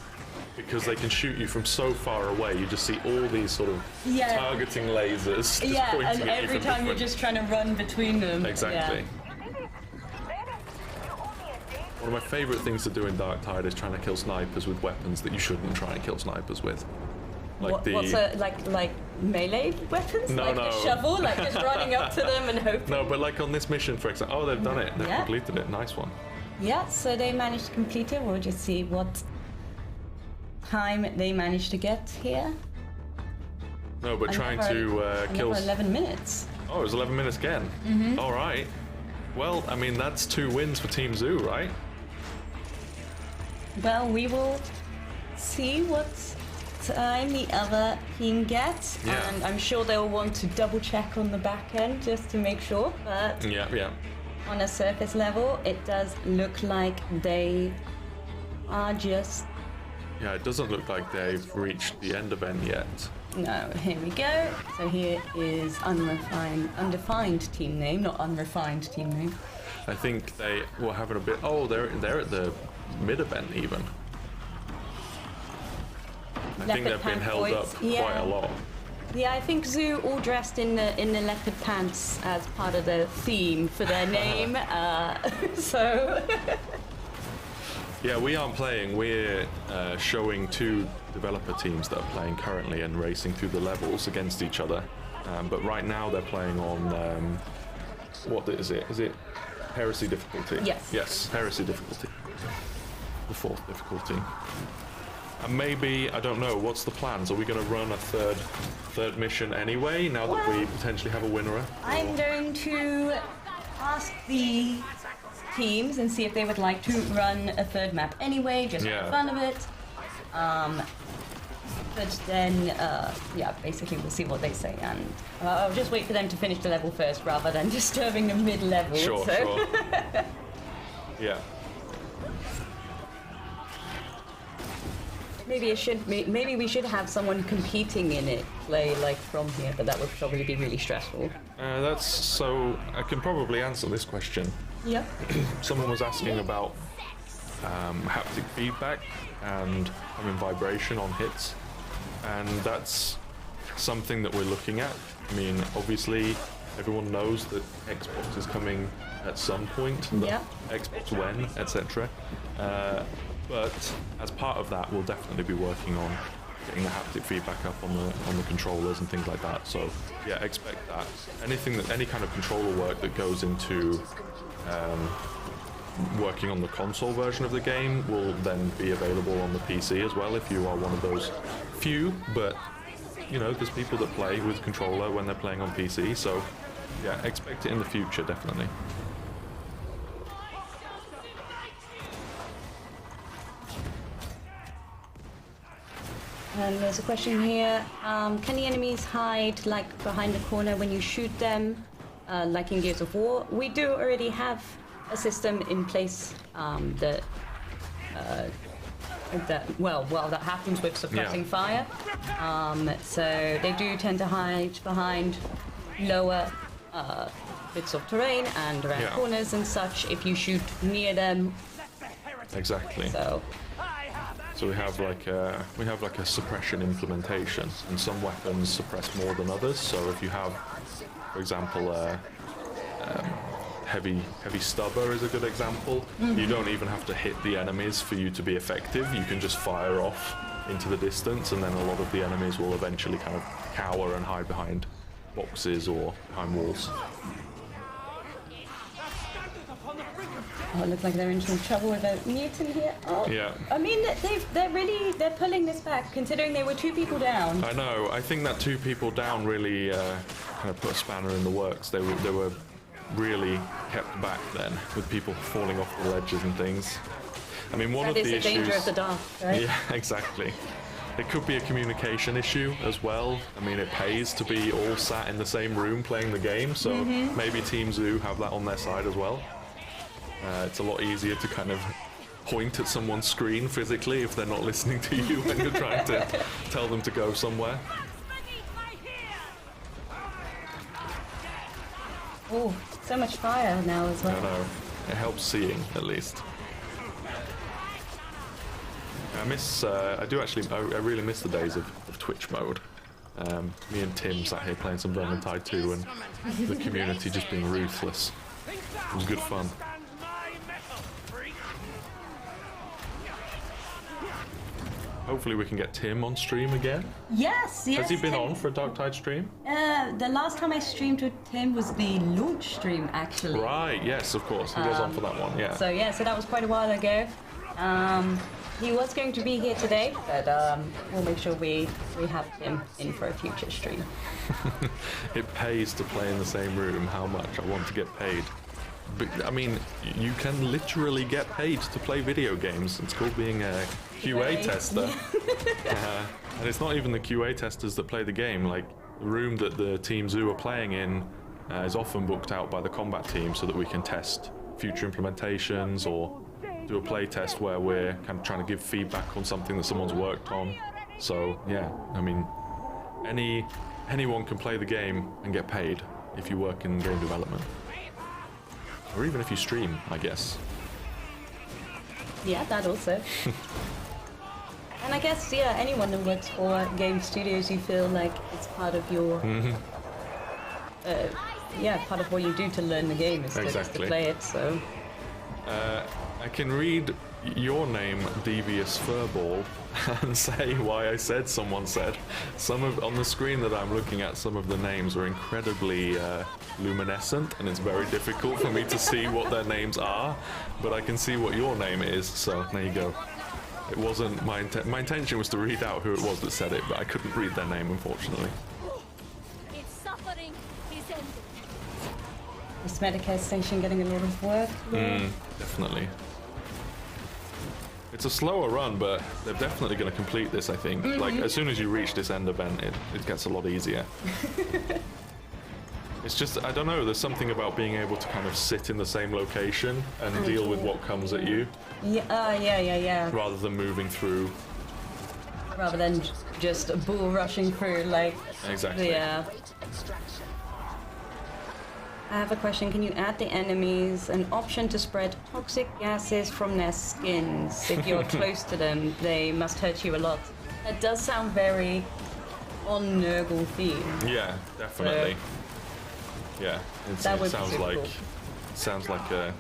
because they can shoot you from so far away. You just see all these sort of targeting lasers just pointing and at you every from time you're different... just trying to run between them. Exactly. Yeah. One of my favourite things to do in Darktide is trying to kill snipers with weapons that you shouldn't try and kill snipers with. Like like melee weapons? No, like no. a shovel? Like just running up to them and hoping? No, but like on this mission, for example. Oh, they've done it. They've completed it. Nice one. Yeah, so they managed to complete it. We'll just see what time they managed to get here. No, but trying to kill... 11 minutes. Oh, it was 11 minutes again. All right. Well, I mean, that's 2 wins for Team Zoo, right? Well, we will see what time the other team gets, Yeah. and I'm sure they'll want to double check on the back end just to make sure, but Yeah. on a surface level, it does look like they are just... Yeah, it doesn't look like they've reached the end event yet. No, here we go. So here is undefined team name, not unrefined team name. I think they were having a bit... Oh, they're at the mid-event even. I think they've been held up quite a lot. Yeah, I think Zoo all dressed in the leopard pants as part of the theme for their name. So Yeah, we aren't playing. We're showing 2 developer teams that are playing currently and racing through the levels against each other. But right now they're playing on what is it? Is it Heresy difficulty? Yes. Yes, Heresy difficulty. The 4th difficulty. And maybe, I don't know, what's the plans? Are we going to run a third mission anyway, now that we potentially have a winner? I'm going to ask the teams and see if they would like to run a 3rd map anyway, just for the fun of it. But then, basically we'll see what they say, and I'll just wait for them to finish the level first rather than disturbing the mid-level. Sure. Yeah. Maybe we should have someone competing in it play like from here, but that would probably be really stressful. I can probably answer this question. Yeah. Someone was asking about haptic feedback and having vibration on hits, and that's something that we're looking at. I mean, obviously everyone knows that Xbox is coming at some point, but Xbox when, etc. But as part of that, we'll definitely be working on getting the haptic feedback up on the controllers and things like that. So yeah, expect that. Any kind of controller work that goes into working on the console version of the game will then be available on the PC as well, if you are one of those few. But you know, there's people that play with controller when they're playing on PC. So yeah, expect it in the future, definitely. And there's a question here. Can the enemies hide like behind the corner when you shoot them, like in Gears of War? We do already have a system in place that happens with suppressing fire. So they do tend to hide behind lower bits of terrain and around corners and such if you shoot near them. Exactly. So we have like a suppression implementation, and some weapons suppress more than others. So if you have, for example, heavy stubber is a good example. You don't even have to hit the enemies for you to be effective. You can just fire off into the distance, and then a lot of the enemies will eventually kind of cower and hide behind boxes or behind walls. Oh, it looks like they're in some trouble with a mutant here. Oh, Yeah. I mean, they're pulling this back, considering they were 2 people down. I know. I think that 2 people down really kind of put a spanner in the works. They were really kept back then, with people falling off the ledges and things. I mean, one of the issues. That is the danger of the dark, right? Yeah, exactly. It could be a communication issue as well. I mean, it pays to be all sat in the same room playing the game, so maybe Team Zoo have that on their side as well. It's a lot easier to kind of point at someone's screen physically if they're not listening to you when you're trying to tell them to go somewhere. Oh, so much fire now as well. I know. It helps seeing, at least. I really miss the days of Twitch mode. Me and Tim sat here playing some Vermintide 2 and the community just being ruthless. It was good fun. Hopefully we can get Tim on stream again. Yes. Has he been on for a Darktide stream? The last time I streamed with Tim was the launch stream, actually. Right, yes, of course. He was on for that one, yeah. So that was quite a while ago. He was going to be here today, but we'll make sure we have him in for a future stream. It pays to play in the same room. How much I want to get paid. But, I mean, you can literally get paid to play video games. It's called being a QA tester. And it's not even the QA testers that play the game. Like, the room that the Team Zoo are playing in is often booked out by the combat team so that we can test future implementations or do a play test where we're kind of trying to give feedback on something that someone's worked on. So, yeah, I mean, anyone can play the game and get paid if you work in game development. Or even if you stream, I guess. Yeah, that also. And I guess, anyone who works for game studios, you feel like it's part of your... part of what you do to learn the game is to play it, so... I can read your name, Devious Furball, and say why I said someone said. On the screen that I'm looking at, some of the names are incredibly luminescent, and it's very difficult for me to see what their names are, but I can see what your name is, so there you go. It wasn't my intention was to read out who it was that said it, but I couldn't read their name, unfortunately. Its suffering is ended. This Medicare station getting a lot of work. Definitely. It's a slower run, but they're definitely going to complete this, I think. Like, as soon as you reach this end event, it gets a lot easier. It's just, I don't know, there's something about being able to kind of sit in the same location and deal with what comes at you. Yeah. Rather than moving through. Rather than just a bull rushing through, like... Exactly. Yeah. I have a question. Can you add the enemies an option to spread toxic gases from their skins? If you're close to them, they must hurt you a lot. That does sound very on Nurgle theme. Yeah, definitely. Yeah, it sounds like cool. sounds like a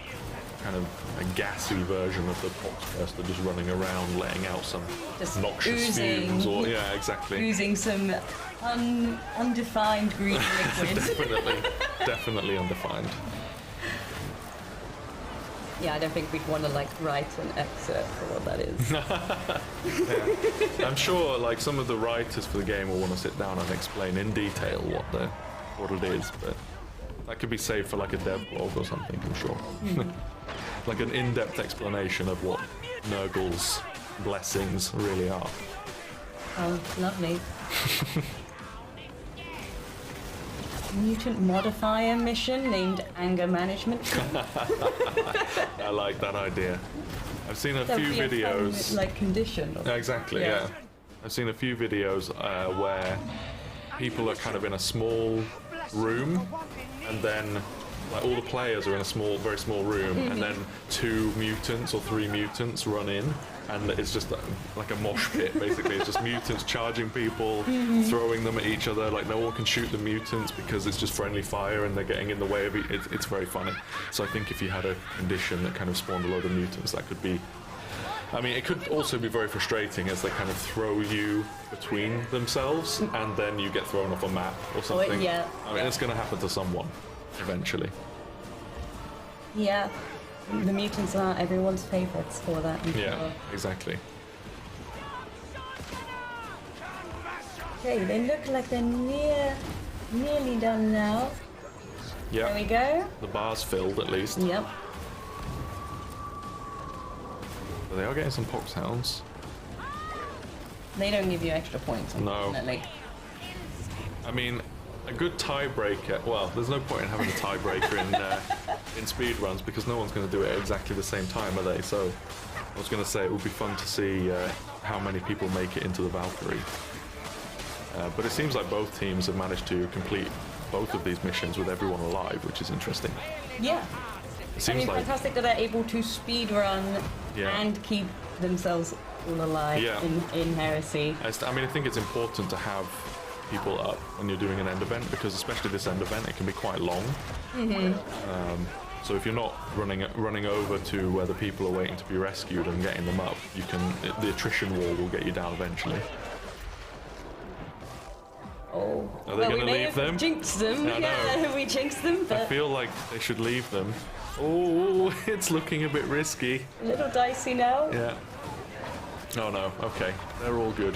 kind of a gassy version of the Poxburster just running around, letting out some Just noxious oozing. fumes. Or yeah, exactly. Using some undefined green liquid. definitely undefined. Yeah, I don't think we'd want to write an excerpt for what that is. Yeah. I'm sure like some of the writers for the game will want to sit down and explain in detail what it is, but that could be saved for like a dev blog or something, I'm sure. Like an in-depth explanation of what Nurgle's blessings really are. Oh, lovely. Mutant modifier mission named Anger Management. I like that idea. I've seen a There'll few be a videos. fun, condition. Or Exactly, yeah. I've seen a few videos where people are kind of in a small room, and then like all the players are in a very small room, and then 2 mutants or 3 mutants run in, and it's just like a mosh pit basically. It's just mutants charging people, throwing them at each other. Like no one can shoot the mutants because it's just friendly fire and they're getting in the way of it. It's very funny. So I think if you had a condition that kind of spawned a load of mutants, that could be I mean, it could also be very frustrating as they kind of throw you between themselves, and then you get thrown off a map or something. yeah. I mean, it's going to happen to someone eventually. Yeah, the mutants are everyone's favourites for that. Yeah, exactly. Okay, they look like they're nearly done now. Yeah. There we go. The bar's filled at least. Yep. But they are getting some pop sounds. They don't give you extra points, No. unfortunately. I mean, a good tiebreaker. Well, there's no point in having a tiebreaker in speed runs because no one's going to do it at exactly the same time, are they? So I was going to say it would be fun to see how many people make it into the Valkyrie. But it seems like both teams have managed to complete both of these missions with everyone alive, which is interesting. Yeah. It seems like fantastic that they're able to speed run and keep themselves all alive in Heresy. I mean, I think it's important to have people up when you're doing an end event because especially this end event, it can be quite long. So if you're not running over to where the people are waiting to be rescued and getting them up, the attrition wall will get you down eventually. Oh, Are they going to leave them? Jinxed them. Yeah, we jinxed them. But I feel like they should leave them. Oh, it's looking a bit risky. a little dicey now. Yeah. Oh no. Okay, they're all good.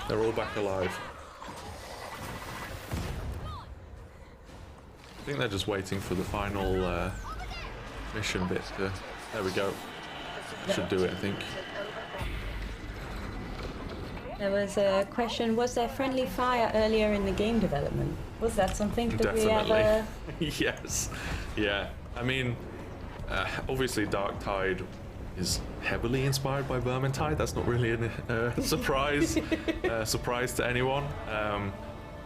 They're all back alive. I think they're just waiting for the final mission bit to... There we go. Should do it, I think. There was a question, was there friendly fire earlier in the game development? Was that something that we ever... Yes. Yeah. I mean, obviously Darktide is heavily inspired by Vermintide. That's not really a surprise to anyone.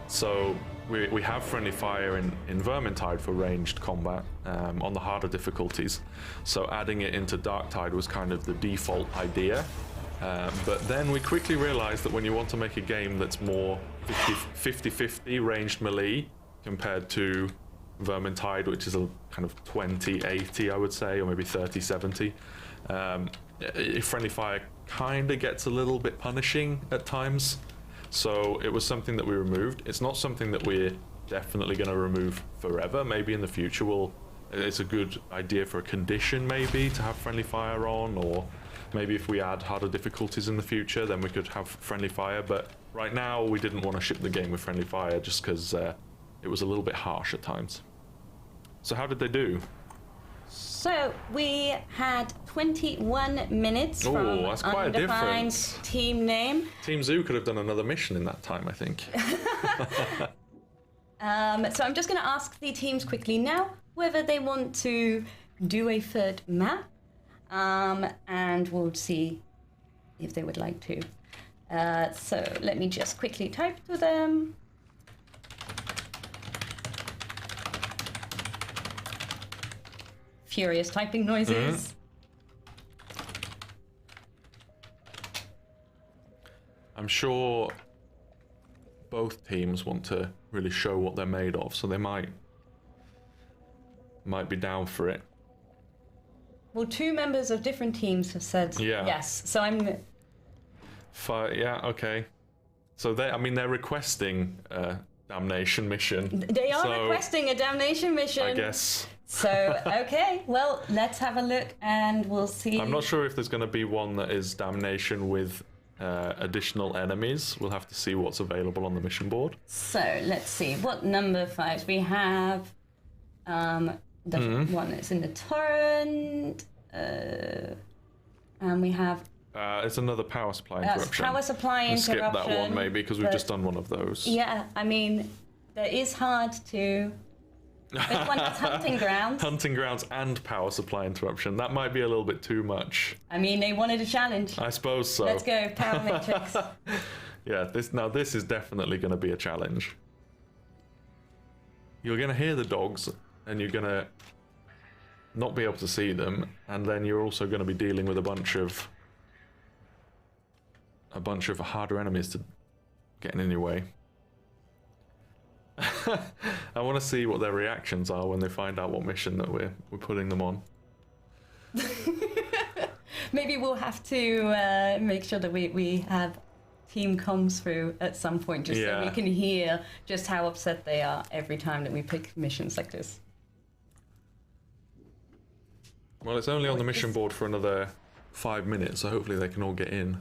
So we have friendly fire in Vermintide for ranged combat on the harder difficulties. So adding it into Darktide was kind of the default idea. But then we quickly realized that when you want to make a game that's more 50-50 ranged melee compared to Vermintide, which is a kind of 20-80, I would say, or maybe 30-70, friendly fire kind of gets a little bit punishing at times. So it was something that we removed. It's not something that we're definitely going to remove forever. Maybe in the future it's a good idea for a condition maybe to have friendly fire on, or maybe if we add harder difficulties in the future, then we could have friendly fire. But right now, we didn't want to ship the game with friendly fire just because it was a little bit harsh at times. So how did they do? So we had 21 minutes from that's quite a undefined difference. Team name. Team Zoo could have done another mission in that time, I think. So I'm just going to ask the teams quickly now whether they want to do a third map. And we'll see if they would like to. So let me just quickly type to them. Furious typing noises. I'm sure both teams want to really show what they're made of, so they might be down for it. Well, two members of different teams have said yes. So I'm... Yeah, okay. So they're requesting a damnation mission. They are requesting a damnation mission. I guess. So, okay, well, let's have a look and we'll see. I'm not sure if there's going to be one that is damnation with additional enemies. We'll have to see what's available on the mission board. So, let's see. What number 5s? We have the one that's in the torrent. And we have... it's another power supply interruption. Power supply interruption. Skip that one maybe, because we've just done one of those. Yeah, I mean, that is hard to... This one has hunting grounds. Hunting grounds and power supply interruption. That might be a little bit too much. I mean, they wanted a challenge. I suppose so. Let's go, Power Matrix. Yeah, this is definitely going to be a challenge. You're going to hear the dogs, and you're going to not be able to see them, and then you're also going to be dealing with a bunch of harder enemies to getting in your way. I want to see what their reactions are when they find out what mission that we're putting them on. Maybe we'll have to make sure that we have team comms through at some point, just so we can hear just how upset they are every time that we pick missions like this. Well, it's only on the mission board for another 5 minutes, so hopefully they can all get in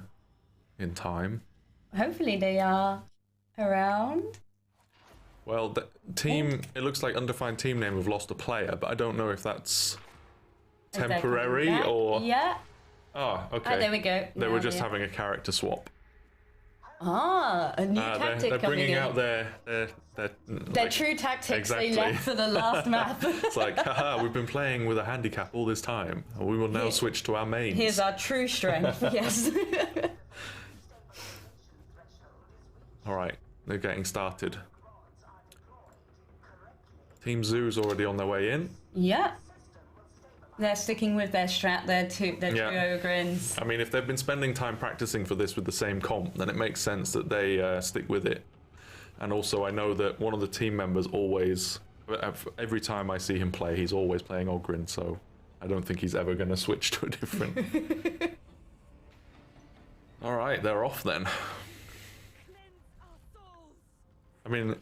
time. Hopefully they are around. Well, the team, it looks like undefined team name have lost a player, but I don't know if that's temporary or... Yeah. Oh, okay. Ah, there we go. They were just having a character swap. Ah, a new tactic they're coming bringing in. out their like, true tactics exactly. they left for the last map. It's like, haha, we've been playing with a handicap all this time, and we will now switch to our mains. Here's our true strength, yes. Alright, they're getting started. Team Zoo's already on their way in. Yeah. They're sticking with their strat, their two Ogrins. I mean, if they've been spending time practicing for this with the same comp, then it makes sense that they stick with it. And also, I know that one of the team members always, every time I see him play, he's always playing Ogrin, so I don't think he's ever going to switch to a different... Alright, they're off then. I mean,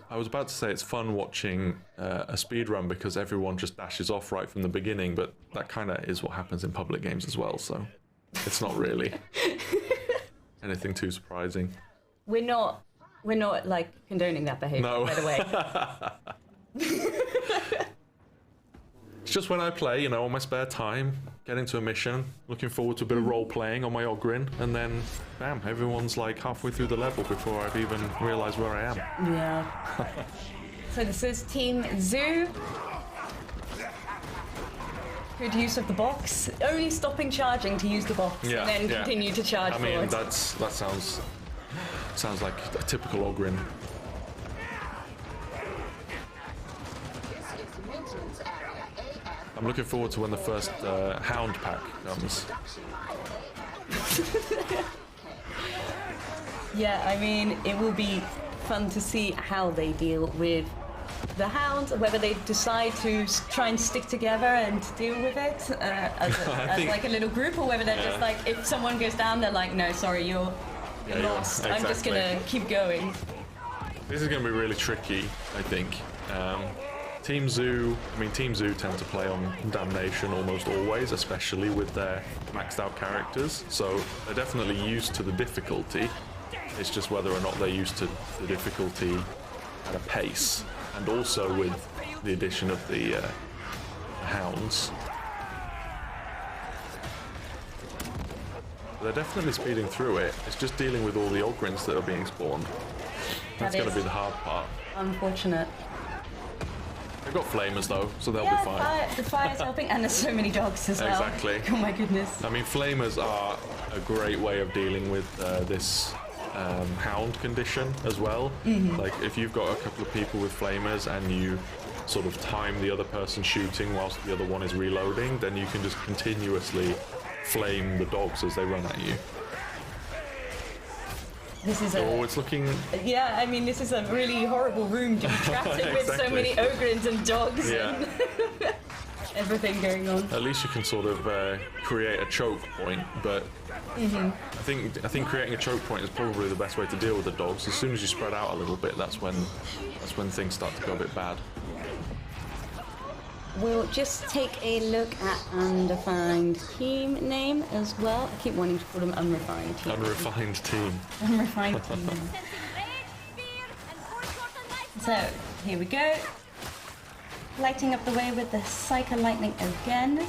I was about to say it's fun watching a speed run because everyone just dashes off right from the beginning, but that kind of is what happens in public games as well, so it's not really anything too surprising. We're not like condoning that behavior, No. by the way. It's just when I play, you know, on my spare time, get into a mission, looking forward to a bit of role playing on my Ogrin, and then bam, everyone's like halfway through the level before I've even realised where I am. Yeah. So this is Team Zoo. Good use of the box. Only stopping charging to use the box, and then continue to charge I mean, forward. that sounds like a typical Ogrin. I'm looking forward to when the first Hound pack comes. Yeah, I mean, it will be fun to see how they deal with the Hound, whether they decide to try and stick together and deal with it as like a little group, or whether they're just like, if someone goes down, they're like, no, sorry, you're lost. Exactly. I'm just gonna keep going. This is going to be really tricky, I think. Team Zoo tend to play on Damnation almost always, especially with their maxed out characters, so they're definitely used to the difficulty. It's just whether or not they're used to the difficulty at a pace, and also with the addition of the Hounds. They're definitely speeding through it. It's just dealing with all the Ogrins that are being spawned. That's going to be the hard part. Unfortunate. They've got flamers though, so they'll be fine. The fire's helping, and there's so many dogs as well. Exactly. Oh my goodness. I mean, flamers are a great way of dealing with this hound condition as well. Like, if you've got a couple of people with flamers and you sort of time the other person shooting whilst the other one is reloading, then you can just continuously flame the dogs as they run at you. This is it's looking... Yeah, I mean, this is a really horrible room to be trapped in with so many Ogrins and dogs and everything going on. At least you can sort of create a choke point, but I think creating a choke point is probably the best way to deal with the dogs. As soon as you spread out a little bit, that's when things start to go a bit bad. We'll just take a look at undefined team name as well. I keep wanting to call them unrefined team. Unrefined team. Unrefined team. So, here we go. Lighting up the way with the Psycho Lightning again.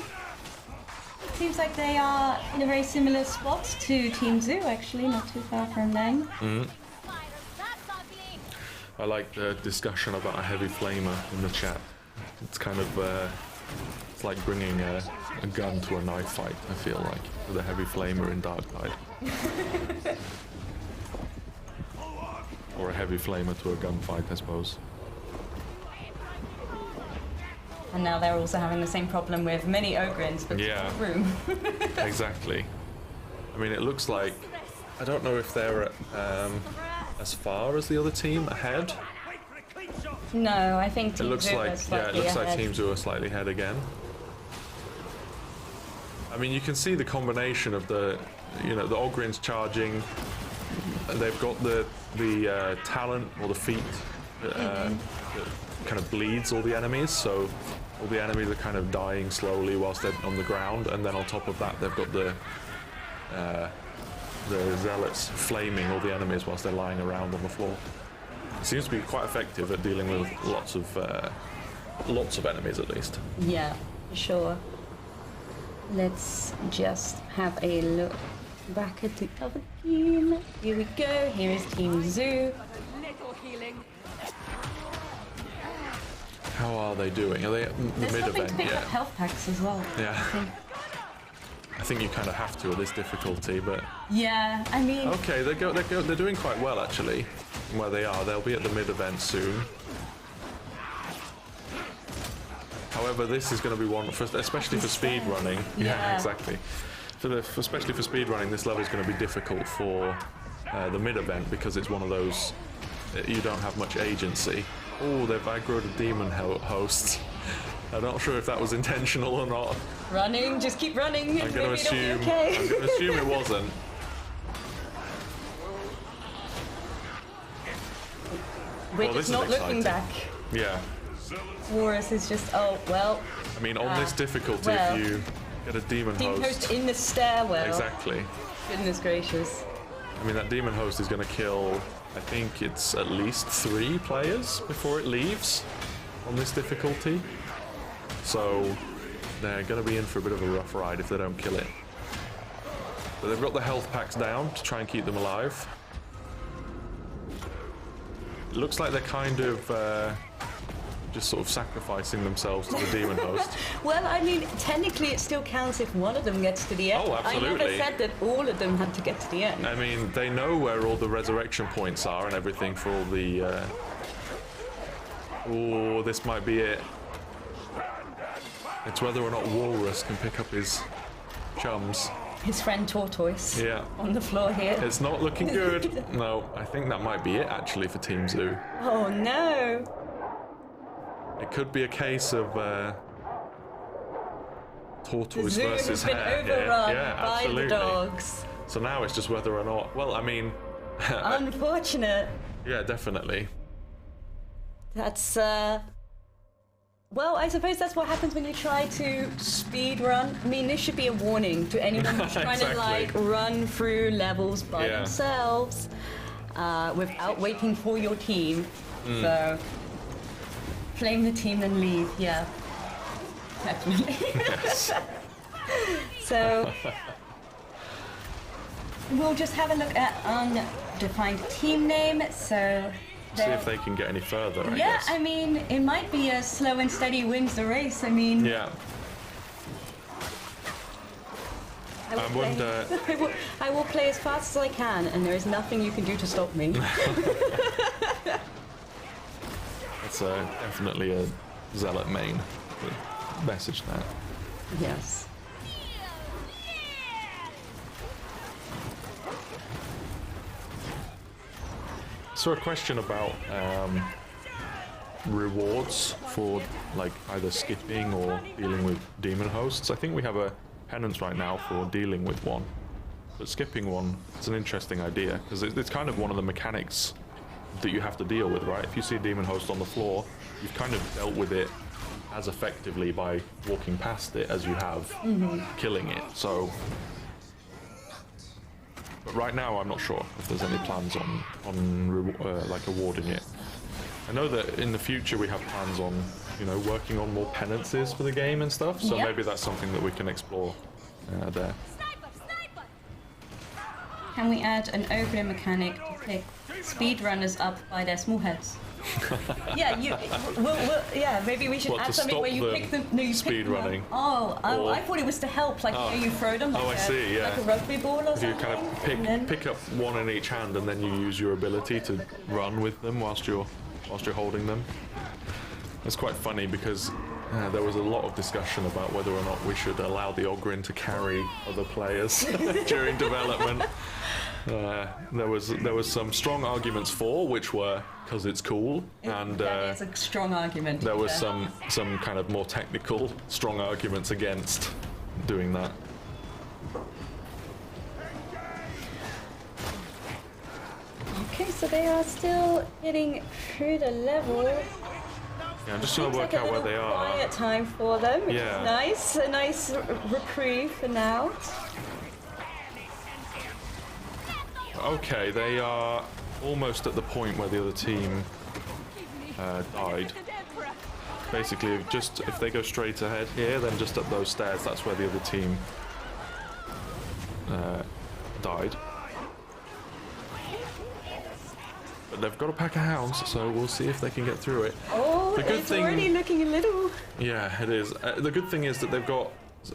Seems like they are in a very similar spot to Team Zoo, actually, not too far from them. I like the discussion about a heavy flamer in the chat. It's kind of, it's like bringing a gun to a knife fight, I feel like, with a heavy flamer in Darktide. Or a heavy flamer to a gunfight, I suppose. And now they're also having the same problem with many Ogrins, but room. Exactly. I mean, it looks like, I don't know if they're as far as the other team ahead. No, I think Team it looks Zoo like is slightly it looks ahead. like Team Zoo are slightly ahead again. I mean, you can see the combination of the, the Ogrins charging. They've got the talent or the feat that kind of bleeds all the enemies, so all the enemies are kind of dying slowly whilst they're on the ground, and then on top of that they've got the zealots flaming all the enemies whilst they're lying around on the floor. It seems to be quite effective at dealing with lots of enemies, at least. Yeah, for sure. Let's just have a look back at the other team. Here we go. Here is Team Zoo. How are they doing? Are they at the There's mid nothing event to pick yet? up health packs as well. Yeah. I think you kind of have to at this difficulty, but Yeah, I mean, okay, they're doing quite well actually. Where they are, they'll be at the mid event soon. However, this is going to be one, especially for speed running. Yeah, exactly. Especially for speed running, this level is going to be difficult for the mid event because it's one of those you don't have much agency. Oh, they've aggroed a demon host. I'm not sure if that was intentional or not. running, just keep running. I'm going to assume. Okay. I'm going to assume it wasn't. We're Well, just this not is looking exciting. back. Yeah. Warus is just, oh, well, I mean, on this difficulty, well, if you get a demon Team host. Host in the stairwell. Exactly. Goodness gracious. I mean, that demon host is going to kill, I think it's at least 3 players before it leaves on this difficulty. So they're going to be in for a bit of a rough ride if they don't kill it. But they've got the health packs down to try and keep them alive. It looks like they're kind of just sort of sacrificing themselves to the demon host. Well, I mean, technically it still counts if one of them gets to the end. Oh, absolutely. I never said that all of them had to get to the end. I mean, they know where all the resurrection points are and everything for all the... Oh, this might be it. It's whether or not Walrus can pick up his chums. His friend Tortoise. Yeah. On the floor here. It's not looking good. No, I think that might be it actually for Team Zoo. Oh no. It could be a case of The Tortoise zoo versus has been Hare. overrun Yeah, by absolutely. the dogs. So now it's just whether or not... Well, I mean... Unfortunate. yeah, definitely. That's, well, I suppose that's what happens when you try to speed run. I mean, this should be a warning to anyone who's trying to, like, run through levels by themselves without waiting for your team. So, flame the team and leave, yeah. Definitely. Yes. So, we'll just have a look at undefined team name. So, See if they can get any further, I yeah, guess. I mean, it might be a slow and steady wins the race. I mean, Yeah. I wonder... I will play as fast as I can, and there is nothing you can do to stop me. That's definitely a zealot main. Message that. Yes. So a question about rewards for like either skipping or dealing with demon hosts. I think we have a penance right now for dealing with one, but skipping one, it's an interesting idea because it's kind of one of the mechanics that you have to deal with, right? If you see a demon host on the floor, you've kind of dealt with it as effectively by walking past it as you have killing it. So, but right now I'm not sure if there's any plans on like awarding it. I know that in the future we have plans on, you know, working on more penances for the game and stuff. So Yep. maybe that's something that we can explore there. Can we add an overlay mechanic to pick speedrunners up by their small heads? Yeah, yeah, maybe we should What, add to something stop where you them pick them. No, you pick speed them up. running? Oh, Or- I thought it was to help, like you know, you throw them like, I see, yeah. like a rugby ball or If you something. kind of and then- pick up one in each hand and then you use your ability to run with them whilst you're holding them. It's quite funny because there was a lot of discussion about whether or not we should allow the Ogrin to carry other players during development. There was some strong arguments for, which were because it's cool, and that is a strong argument. there was yeah. some kind of more technical strong arguments against doing that. Okay, so they are still getting through the level. Yeah, I'm just trying to Seems work like a out where little they are. quiet time for them, which Yeah. is nice. A nice reprieve for now. Okay, they are almost at the point where the other team died. Basically, just if they go straight ahead here, then just up those stairs, that's where the other team died. But they've got a pack of hounds, so we'll see if they can get through it. Oh, The good it's thing- already looking a little... Yeah, it is. The good thing is that they've got,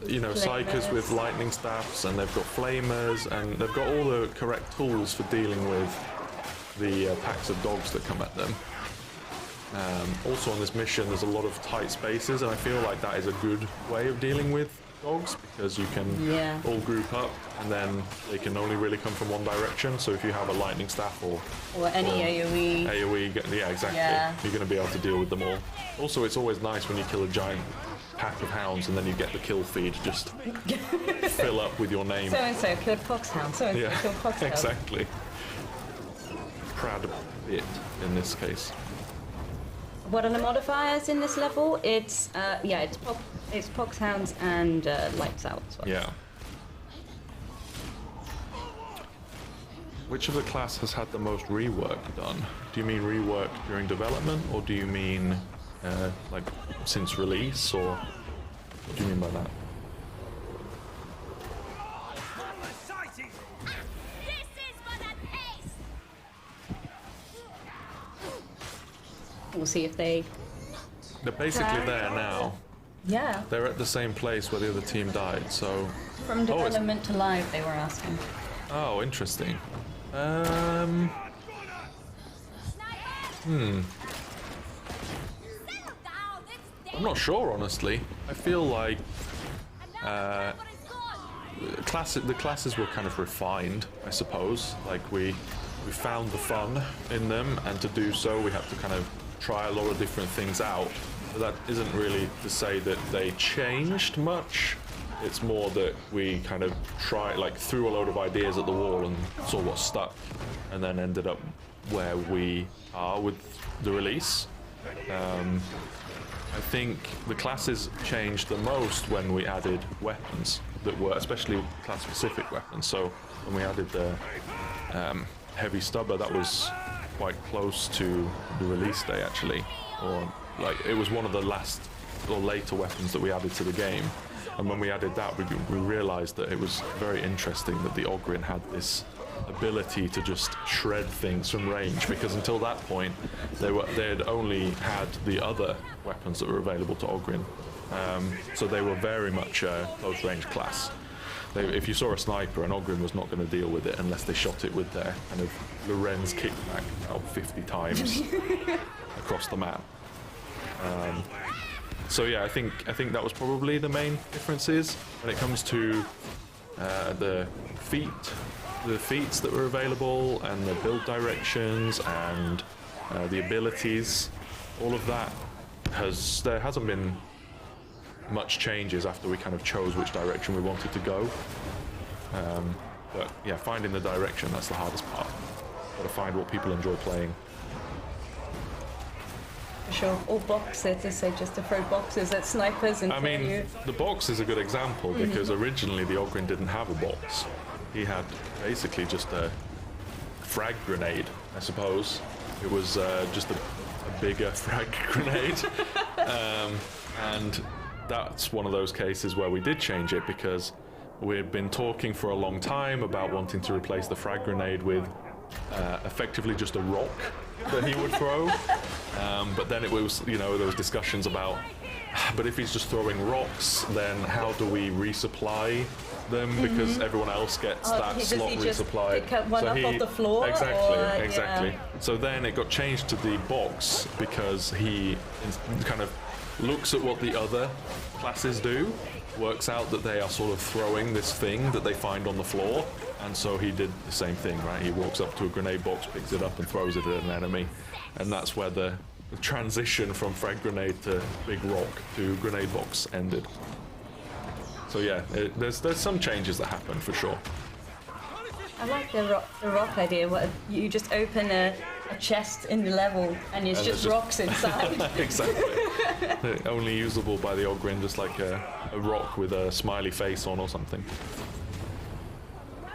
you know, psychers Flamers. with lightning staffs, and they've got flamers, and they've got all the correct tools for dealing with the packs of dogs that come at them. Also on this mission, there's a lot of tight spaces, and I feel like that is a good way of dealing with dogs, because you can Yeah. all group up, and then they can only really come from one direction. So if you have a lightning staff or Or any AoE. yeah, exactly. Yeah. You're going to be able to deal with them all. Also, it's always nice when you kill a giant pack of hounds and then you get the kill feed just fill up with your name. So-and-so killed Foxhound. So-and-so Yeah, killed Foxhound. exactly. Crad bit in this case. What are the modifiers in this level? It's, it's Foxhounds and Lights Out as well. Yeah. Which of the class has had the most rework done? Do you mean rework during development, or do you mean like since release, or what do you mean by that? This is for the pace. We'll see if they... They're basically there now. Yeah, They're at the same place where the other team died, so... from Oh, it's- development to live, they were asking. Oh, interesting. Settle down. It's I'm not sure, honestly. I feel like dead. But it's gone. the classes were kind of refined, I suppose. Like we found the fun in them, and to do so we had to kind of try a lot of different things out. But that isn't really to say that they changed much. It's more that we kind of threw a load of ideas at the wall and saw what stuck, and then ended up where we are with the release. I think the classes changed the most when we added weapons that were, especially class-specific weapons. So when we added the heavy stubber, that was quite close to the release day, actually, or like it was one of the last or later weapons that we added to the game. And when we added that, we realized that it was very interesting that the Ogrin had this ability to just shred things from range, because until that point they had only had the other weapons that were available to Ogrin. So they were very much a close range class. If you saw a sniper, an Ogrin was not going to deal with it unless they shot it with their kind of Lorenz kickback about 50 times across the map. So yeah, I think that was probably the main differences when it comes to the feats that were available, and the build directions, and the abilities. All of that there hasn't been much changes after we kind of chose which direction we wanted to go. But yeah, finding the direction, that's the hardest part. Got to find what people enjoy playing. For sure. Or boxes, so just to throw boxes at snipers and I mean, the box is a good example, because originally the Ogrin didn't have a box. He had basically just a frag grenade, I suppose. It was just a bigger frag grenade. And that's one of those cases where we did change it, because we'd been talking for a long time about wanting to replace the frag grenade with effectively just a rock that he would throw. But then it was, there was discussions about, but if he's just throwing rocks, then how do we resupply them, because everyone else gets that does slot he just resupplied. pick up one up off the floor, Exactly. or- So then it got changed to the box, because he kind of looks at what the other classes do, works out that they are sort of throwing this thing that they find on the floor, and so he did the same thing, right? He walks up to a grenade box, picks it up and throws it at an enemy, and that's where the transition from frag grenade to big rock to grenade box ended. So yeah, there's some changes that happen for sure. I like the rock idea. What you just open a chest in the level and it's And just there's rocks inside. Exactly. Only usable by the Ogrin, just like a rock with a smiley face on or something.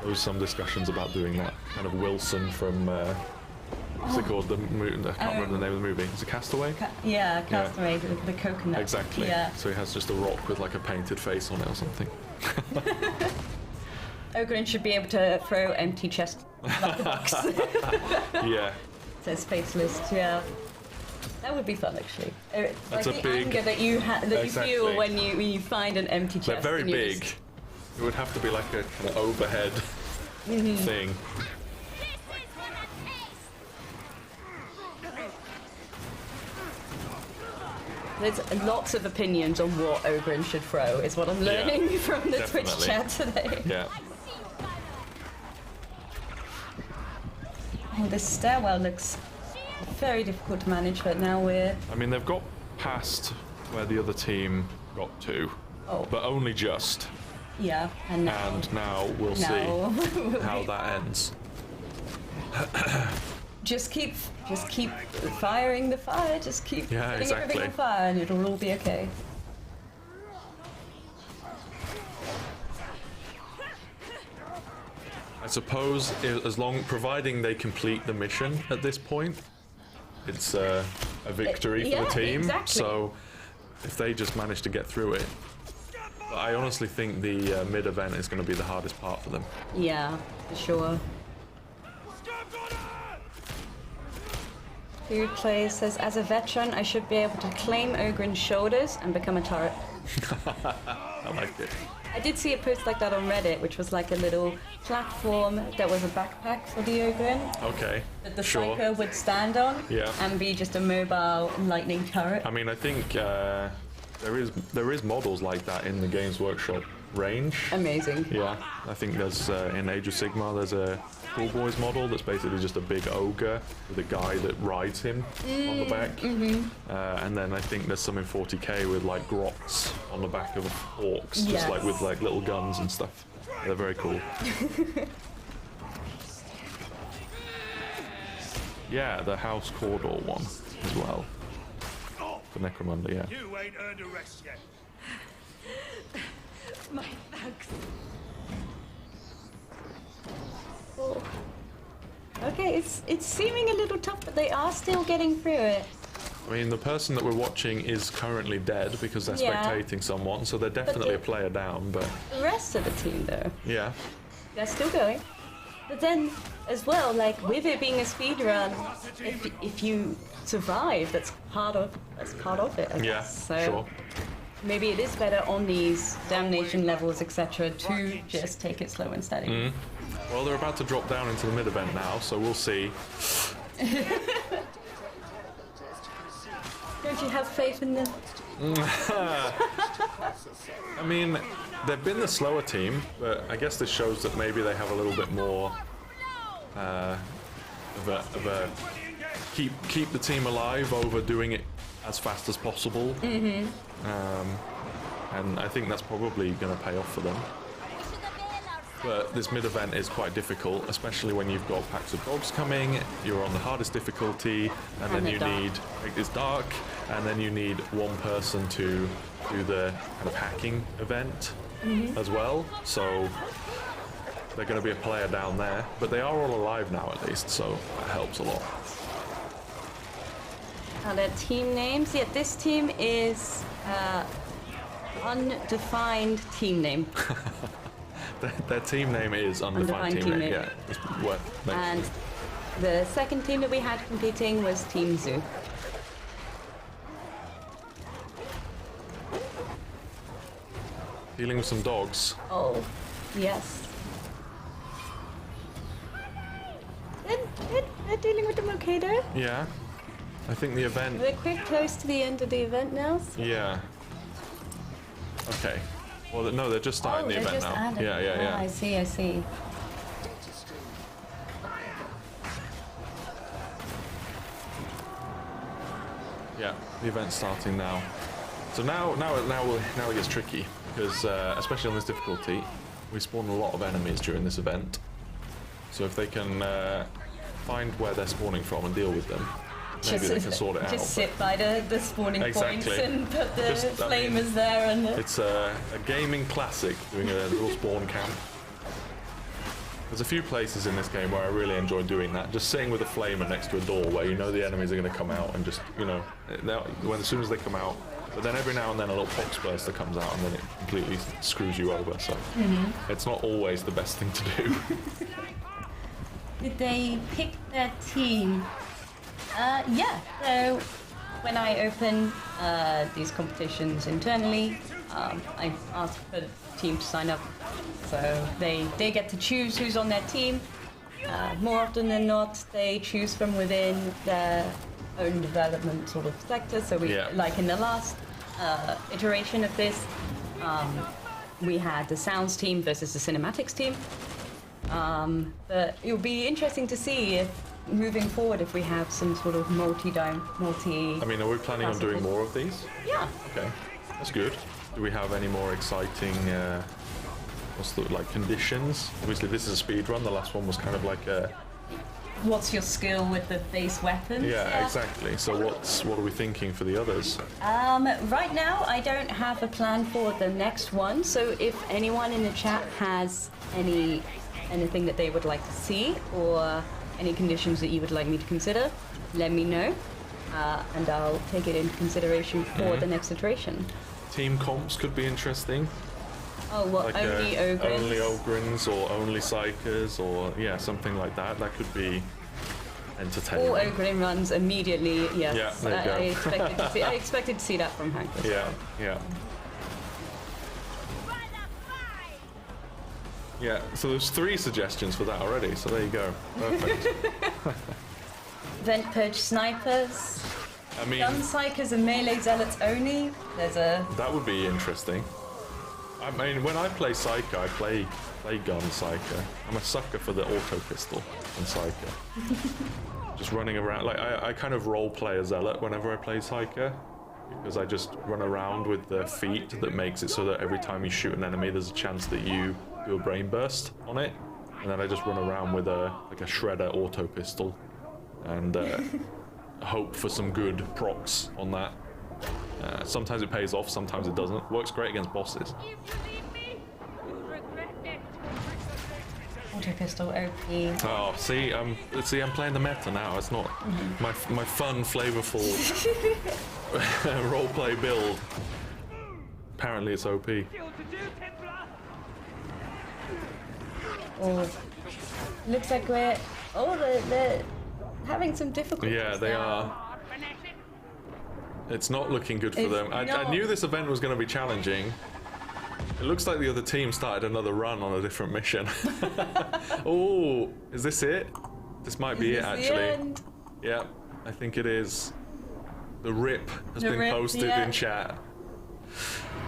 There was some discussions about doing that. Kind of Wilson from what's it called? I can't remember the name of the movie. Is it Castaway? Yeah, Castaway, the coconut. Exactly. Yeah. So he has just a rock with like a painted face on it or something. Ogrin should be able to throw empty chests like the box. Yeah. Says faceless, yeah. That would be fun, actually. It's That's like a the big- anger that you Exactly. feel when you find an empty chest. They're very and you big. just- It would have to be like a kind of overhead thing. This is what I taste. There's lots of opinions on what Ogrin should throw, is what I'm learning from the Twitch definitely. chat today. Yeah. Oh, this stairwell looks very difficult to manage, but now we're... I mean, they've got past where the other team got to, Oh, but only just. yeah, and now... And now we'll see now how that ends. just keep firing the fire, just keep Yeah, setting everything exactly. on fire and it'll all be okay. I suppose providing they complete the mission at this point, it's a victory for yeah, the team. exactly. So if they just manage to get through it, but I honestly think the mid event is going to be the hardest part for them. Yeah, for sure. Food Play says, as a veteran, I should be able to claim Ogrin's shoulders and become a turret. I like it. I did see a post like that on Reddit, which was like a little platform that was a backpack for the Ogrin Okay. that the Sure. Psycho would stand on Yeah. and be just a mobile lightning turret. I mean, I think there is models like that in the Games Workshop range. Amazing. Yeah, I think there's in Age of Sigmar there's a Cool Boys model that's basically just a big ogre with a guy that rides him on the back. And then I think there's some in 40k with like grots on the back of orcs, just like with like little guns and stuff. They're very cool. Yeah, the House Cawdor one as well. The Necromunda, yeah. You ain't earned a rest yet. My thanks. Oh. Okay, it's seeming a little tough, but they are still getting through it. I mean, the person that we're watching is currently dead because they're Yeah. spectating someone, so they're definitely the- a player down, but The rest of the team, though, yeah. they're still going. But then, as well, like with it being a speed run, if you survive, that's part of it. I Yeah, guess. So sure. maybe it is better on these damnation levels, etc., to just take it slow and steady. Mm-hmm. Well, they're about to drop down into the mid-event now, so we'll see. Don't you have faith in them? I mean, they've been the slower team, but I guess this shows that maybe they have a little bit more of a keep the team alive over doing it as fast as possible. Mm-hmm. And I think that's probably going to pay off for them. But this mid-event is quite difficult, especially when you've got packs of dogs coming, you're on the hardest difficulty, and then you need, it's dark, and then you need one person to do the kind of hacking event as well, so they're going to be a player down there, but they are all alive now at least, so that helps a lot. Their team names? Yeah, this team is undefined team name. Their team name is Undefined Team Name, yeah, it's worth mentioning. And the second team that we had competing was Team Zoo. Dealing with some dogs. Oh, yes. They're dealing with them okay though. Yeah, I think the event... We're quite close to the end of the event now. So. Yeah. Okay. Well, no, they're just starting the event now. Yeah. I see. Yeah, the event's starting now. So now it gets tricky because especially on this difficulty, we spawn a lot of enemies during this event. So if they can find where they're spawning from and deal with them, maybe they can sort it out. Just sit by the spawning points and put the flamers there. And it's a gaming classic, doing a little spawn camp. There's a few places in this game where I really enjoy doing that. Just sitting with a flamer next to a door where you know the enemies are going to come out and just, you know, as soon as they come out. But then every now and then a little pox burster comes out and then it completely screws you over. So it's not always the best thing to do. Did they pick their team? Yeah. So when I open these competitions internally, I ask for the team to sign up. So they get to choose who's on their team. More often than not, they choose from within their own development sort of sector. So like in the last iteration of this, we had the sounds team versus the cinematics team. But it'll be interesting to see if moving forward if we have some sort of multi. I mean, are we planning on doing more of these? Yeah. Okay, that's good. Do we have any more exciting conditions? Obviously this is a speed run. The last one was kind of like a what's your skill with the base weapons? Yeah, exactly. So what are we thinking for the others? Right now I don't have a plan for the next one, so if anyone in the chat has anything that they would like to see or any conditions that you would like me to consider, let me know, and I'll take it into consideration for the next iteration. Team comps could be interesting. Oh, what, like only Ogrins? Only Ogrins or only Psychers or, yeah, something like that. That could be entertaining. All Ogrin runs immediately, yes. Yeah, there you go. I expected to see that from Hank. Yeah, yeah. Yeah, so there's 3 suggestions for that already, so there you go. Perfect. Vent Purge Snipers. I mean, Gun Psychers and Melee Zealots only. That would be interesting. I mean, when I play Psyker, I play Gun Psyker. I'm a sucker for the auto pistol in Psyker. Just running around, like I kind of role play a Zealot whenever I play Psyker, because I just run around with the feat that makes it so that every time you shoot an enemy, there's a chance that you do a brain burst on it, and then I just run around with a shredder auto pistol and hope for some good procs on that. Sometimes it pays off, sometimes it doesn't. Works great against bosses. Auto pistol OP. Oh, see, I'm playing the meta now. It's not my fun, flavorful roleplay build. Apparently, it's OP. Oh, looks like they're having some difficulties. Yeah, they are. It's not looking good for them. I knew this event was going to be challenging. It looks like the other team started another run on a different mission. Oh, is this it? This might be it, actually. Yeah, I think it is. The rip has been posted in chat.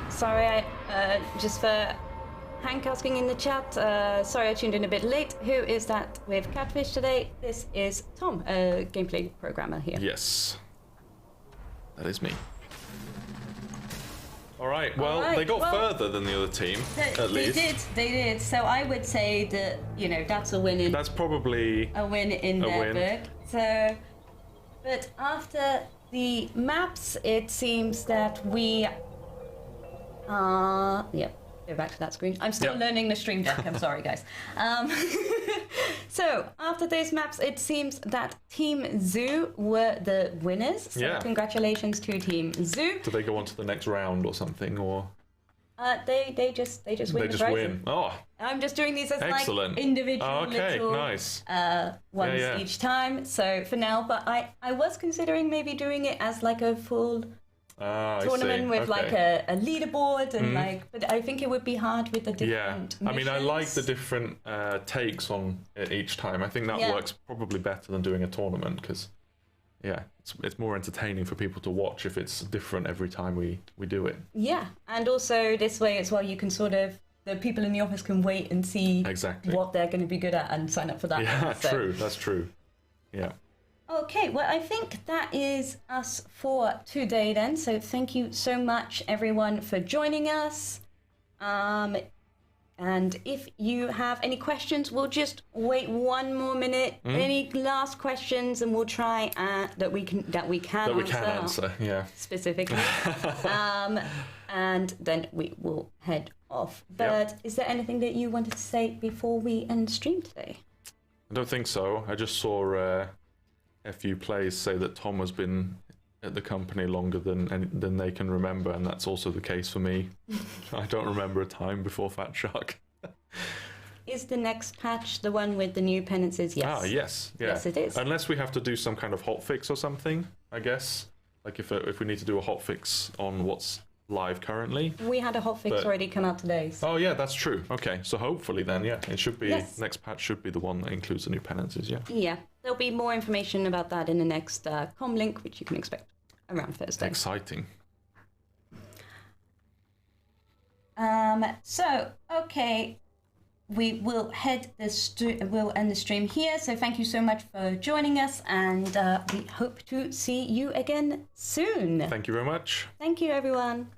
Sorry, just for Hank asking in the chat, sorry I tuned in a bit late. Who is that with Catfish today? This is Tom, a gameplay programmer here. Yes. That is me. All right. Well, they got further than the other team, at least. They did. So I would say that that's a win. That's probably a win in their book. So, but after the maps, it seems that we are. Yep. Go back to that screen. I'm still learning the stream deck. I'm sorry, guys. So after those maps, it seems that Team Zoo were the winners. So congratulations to Team Zoo. Do they go on to the next round or something, or? They just win. They just win. Oh. I'm just doing these as excellent. Like individual little nice. Ones each time. So for now, but I was considering maybe doing it as like a full tournament with like a leaderboard and but I think it would be hard with the different missions. I mean, I like the different takes on it each time. I think that works probably better than doing a tournament because it's more entertaining for people to watch if it's different every time we do it. Yeah, and also this way as well, you can sort of, the people in the office can wait and see what they're going to be good at and sign up for that. Yeah, true. That's true. Yeah. Okay, well, I think that is us for today then. So thank you so much, everyone, for joining us. And if you have any questions, we'll just wait one more minute. Any last questions, and we'll try that we can answer. Yeah. Specifically. And then we will head off. But is there anything that you wanted to say before we end the stream today? I don't think so. I just saw FU Plays say that Tom has been at the company longer than they can remember, and that's also the case for me. I don't remember a time before Fatshark. Is the next patch the one with the new penances? Yes. Ah, yes. Yeah. Yes, it is. Unless we have to do some kind of hotfix or something, I guess. Like if we need to do a hotfix on what's live currently. We had a hotfix already come out today. So. Oh yeah, that's true. Okay, so hopefully then, it should be next patch should be the one that includes the new penances. Yeah. Yeah, there'll be more information about that in the next com link, which you can expect around Thursday. Exciting. So okay, we will we'll end the stream here. So thank you so much for joining us, and we hope to see you again soon. Thank you very much. Thank you, everyone.